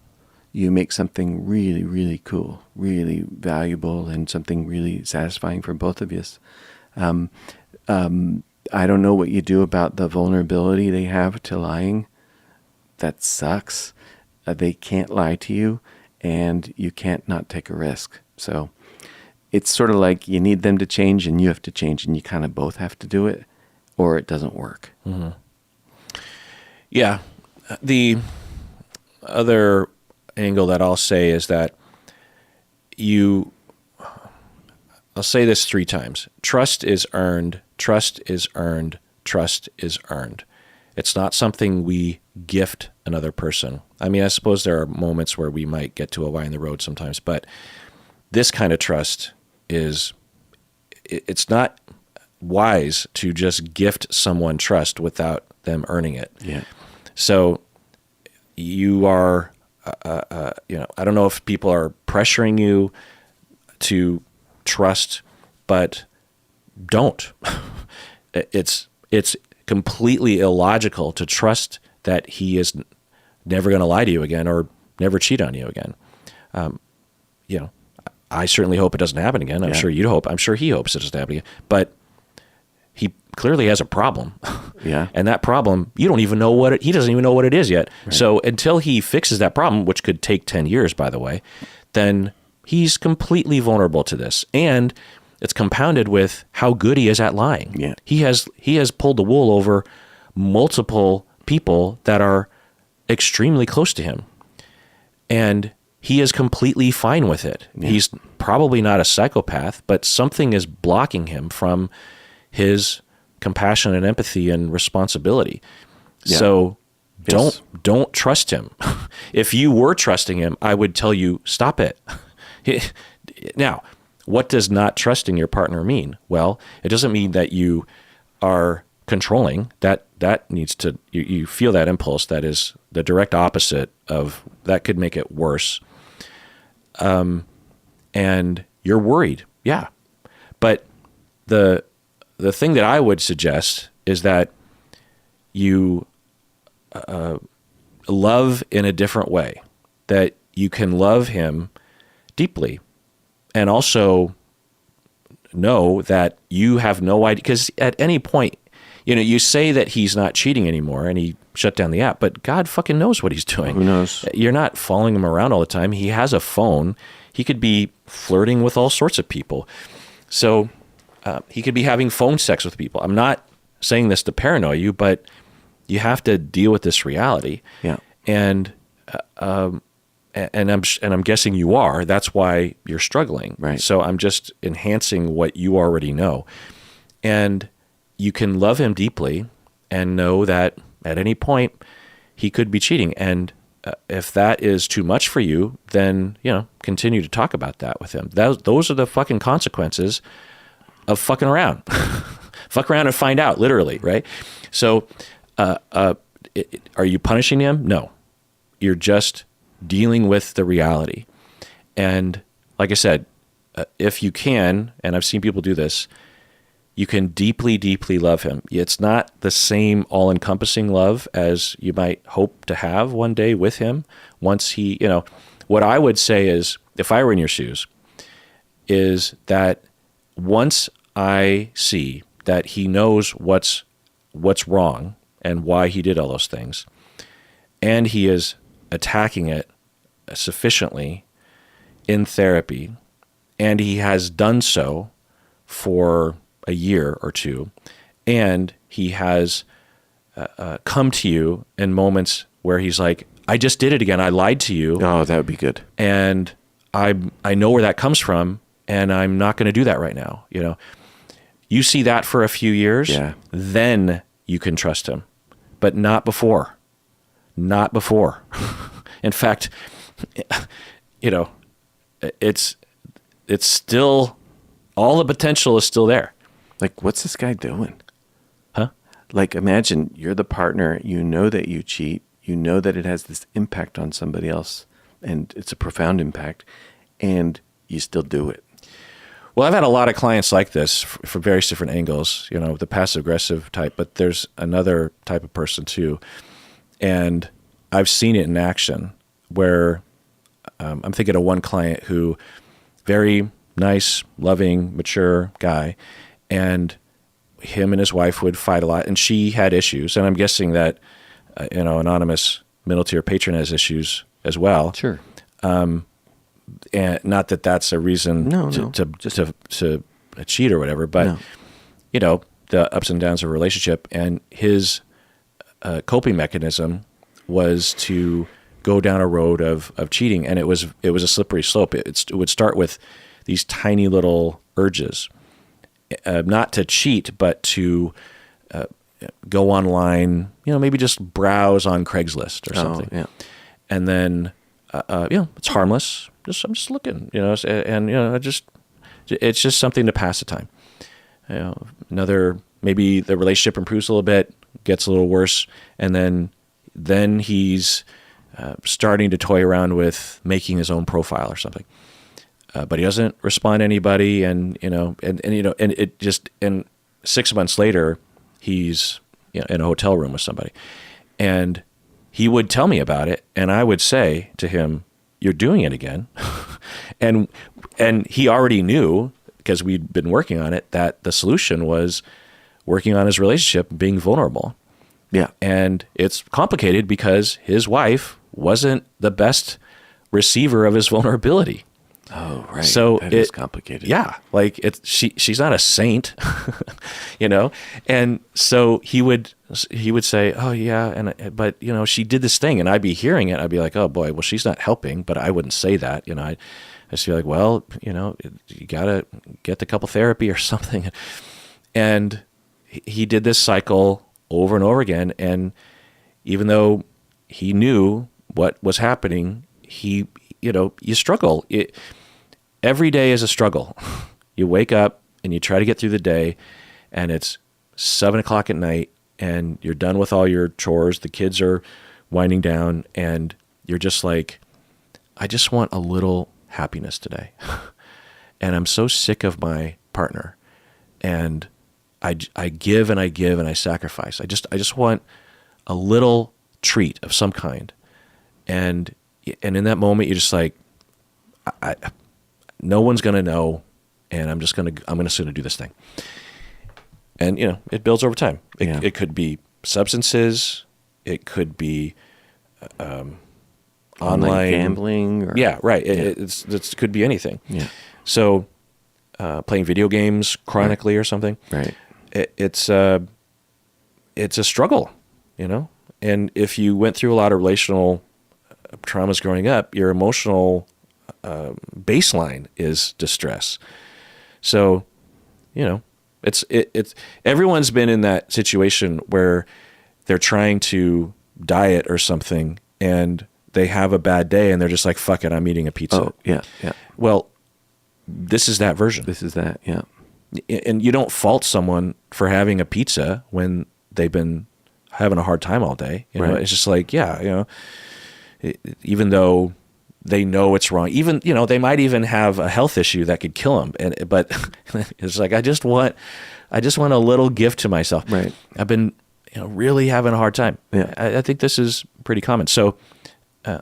Speaker 2: you make something really, really cool, really valuable, and something really satisfying for both of you. I don't know what you do about the vulnerability they have to lying. That sucks. They can't lie to you, and you can't not take a risk. So it's sort of like you need them to change and you have to change, and you kind of both have to do it, or it doesn't work.
Speaker 1: Mm-hmm. Yeah. The other angle that I'll say is that I'll say this 3 times. Trust is earned, trust is earned, trust is earned. It's not something we gift another person. I mean, I suppose there are moments where we might get to a line in the road sometimes, but this kind of trust it's not wise to just gift someone trust without them earning it.
Speaker 2: Yeah.
Speaker 1: So you are, I don't know if people are pressuring you to trust, but don't. It's completely illogical to trust that he is never going to lie to you again or never cheat on you again. I certainly hope it doesn't happen again. I'm sure you hope. I'm sure he hopes it doesn't happen again. But he clearly has a problem.
Speaker 2: Yeah.
Speaker 1: And that problem, you don't even know he doesn't even know what it is yet. Right. So until he fixes that problem, which could take 10 years, by the way, then he's completely vulnerable to this. And it's compounded with how good he is at lying.
Speaker 2: Yeah.
Speaker 1: He has pulled the wool over multiple people that are extremely close to him. And he is completely fine with it. Yeah. He's probably not a psychopath, but something is blocking him from his compassion and empathy and responsibility. Yeah. So don't trust him. If you were trusting him, I would tell you, stop it. Now, what does not trusting your partner mean? Well, it doesn't mean that you are controlling. That needs to, you feel that impulse. That is the direct opposite of, that could make it worse. And you're worried. Yeah. But the thing that I would suggest is that you love in a different way, that you can love him deeply and also know that you have no idea, because at any point, you say that he's not cheating anymore and he shut down the app, but God fucking knows what he's doing.
Speaker 2: Who knows?
Speaker 1: You're not following him around all the time. He has a phone. He could be flirting with all sorts of people. So he could be having phone sex with people. I'm not saying this to paranoia you, but you have to deal with this reality.
Speaker 2: Yeah.
Speaker 1: And I'm guessing you are. That's why you're struggling.
Speaker 2: Right.
Speaker 1: So I'm just enhancing what you already know. And you can love him deeply and know that at any point he could be cheating. And if that is too much for you, then, continue to talk about that with him. Those are the fucking consequences of fucking around. Fuck around and find out, literally, right? So are you punishing him? No. You're just dealing with the reality. And like I said, if you can, and I've seen people do this, you can deeply, deeply love him. It's not the same all-encompassing love as you might hope to have one day with him. Once he, what I would say is, if I were in your shoes, is that once I see that he knows what's wrong and why he did all those things, and he is attacking it sufficiently in therapy, and he has done so for a year or two, and he has come to you in moments where he's like, I just did it again. I lied to you.
Speaker 2: Oh, that would be good.
Speaker 1: And I know where that comes from, and I'm not going to do that right now. You see that for a few years, then you can trust him, but not before. Not before. In fact, it's still, all the potential is still there.
Speaker 2: Like, what's this guy doing?
Speaker 1: Huh?
Speaker 2: Like, imagine you're the partner, you know that you cheat, you know that it has this impact on somebody else, and it's a profound impact, and you still do it.
Speaker 1: Well, I've had a lot of clients like this from various different angles, the passive-aggressive type, but there's another type of person too. And I've seen it in action where I'm thinking of one client who, very nice, loving, mature guy, and him and his wife would fight a lot, and she had issues. And I'm guessing that, anonymous middle tier patron has issues as well.
Speaker 2: Sure.
Speaker 1: And not that that's a reason to cheat or whatever, but the ups and downs of a relationship, and his coping mechanism was to go down a road of cheating, and it was a slippery slope. It would start with these tiny little urges, not to cheat, but to go online, maybe just browse on Craigslist or something.
Speaker 2: Yeah.
Speaker 1: And then, it's harmless. I'm just looking, and it's just something to pass the time. Maybe the relationship improves a little bit, gets a little worse, and then he's starting to toy around with making his own profile or something. But he doesn't respond to anybody, and it just, and 6 months later, he's in a hotel room with somebody, and he would tell me about it, and I would say to him, "You're doing it again," and he already knew, because we'd been working on it, that the solution was working on his relationship, being vulnerable.
Speaker 2: Yeah,
Speaker 1: and it's complicated because his wife wasn't the best receiver of his vulnerability.
Speaker 2: Oh, right.
Speaker 1: So
Speaker 2: that is complicated.
Speaker 1: Yeah, like she's not a saint, And so he would say, "Oh yeah," but she did this thing, and I'd be hearing it. I'd be like, "Oh boy, well she's not helping," but I wouldn't say that. I just feel like, well, you gotta get the couple therapy or something. And he did this cycle over and over again, and even though he knew what was happening, you struggle. Every day is a struggle. You wake up and you try to get through the day, and it's 7:00 at night, and you're done with all your chores. The kids are winding down, and you're just like, I just want a little happiness today. And I'm so sick of my partner, and I give and I give and I sacrifice. I just want a little treat of some kind. And in that moment, you're just like, no one's going to know, and I'm just going to do this thing. And, it builds over time. It could be substances. It could be online
Speaker 2: gambling.
Speaker 1: Yeah, right. It could be anything.
Speaker 2: Yeah.
Speaker 1: So playing video games chronically or something.
Speaker 2: Right.
Speaker 1: It's a struggle, And if you went through a lot of relational traumas growing up, your emotional baseline is distress. So, It's everyone's been in that situation where they're trying to diet or something and they have a bad day and they're just like, fuck it, I'm eating a pizza.
Speaker 2: Oh, yeah, yeah.
Speaker 1: Well, this is that version.
Speaker 2: This is that, yeah.
Speaker 1: And you don't fault someone for having a pizza when they've been having a hard time all day. You know,
Speaker 2: Right.
Speaker 1: it's just like, yeah, you know, even though they know it's wrong, even, you know, they might even have a health issue that could kill them. But it's like, I just want a little gift to myself.
Speaker 2: Right.
Speaker 1: I've been, you know, really having a hard time.
Speaker 2: Yeah.
Speaker 1: I think this is pretty common. So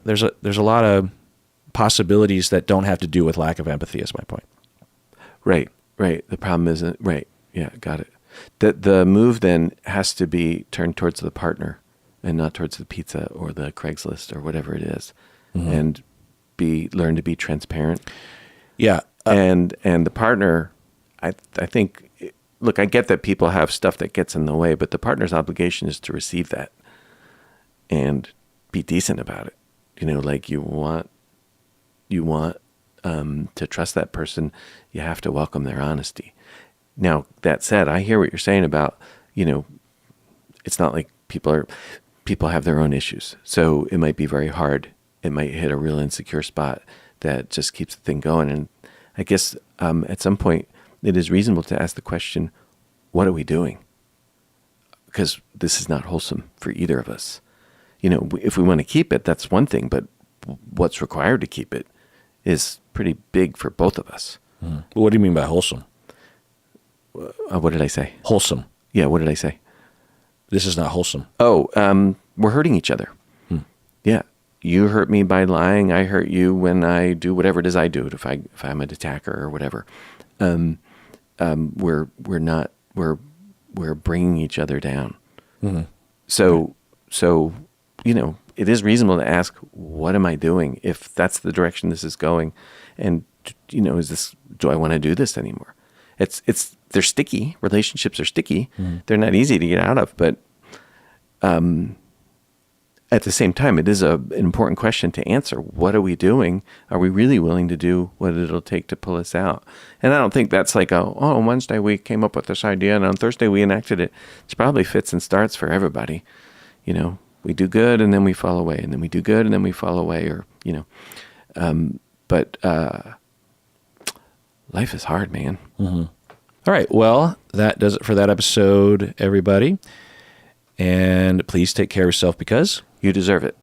Speaker 1: there's a lot of possibilities that don't have to do with lack of empathy is my point.
Speaker 2: Right. The problem isn't, right. Yeah, got it. The move then has to be turned towards the partner and not towards the pizza or the Craigslist or whatever it is.
Speaker 1: Mm-hmm.
Speaker 2: And learn to be transparent.
Speaker 1: Yeah.
Speaker 2: And the partner, I think, look, I get that people have stuff that gets in the way, but the partner's obligation is to receive that and be decent about it. You know, like you want to trust that person. You have to welcome their honesty. Now, that said, I hear what you're saying about, you know, it's not like people have their own issues. So it might be very hard. It might hit a real insecure spot that just keeps the thing going. And I guess at some point it is reasonable to ask the question, what are we doing? Because this is not wholesome for either of us. You know, if we want to keep it, that's one thing, but what's required to keep it is pretty big for both of us.
Speaker 1: What do you mean by wholesome?
Speaker 2: What did I say?
Speaker 1: Wholesome.
Speaker 2: Yeah, what did I say? This
Speaker 1: is not wholesome.
Speaker 2: Oh, we're hurting each other. Yeah. You hurt me by lying. I hurt you when I do whatever it is I do. If I'm an attacker or whatever, we're bringing each other down.
Speaker 1: Mm-hmm.
Speaker 2: So you know, it is reasonable to ask, what am I doing? If that's the direction this is going, and you know, do I want to do this anymore? They're sticky. Relationships are sticky. Mm-hmm. They're not easy to get out of, but at the same time, it is an important question to answer. What are we doing? Are we really willing to do what it'll take to pull us out? And I don't think that's like, on Wednesday we came up with this idea and on Thursday we enacted it. It's probably fits and starts for everybody. You know, we do good and then we fall away, and then we do good and then we fall away, or, you know. But life is hard, man.
Speaker 1: Mm-hmm. All right. Well, that does it for that episode, everybody. And please take care of yourself because
Speaker 2: you deserve it.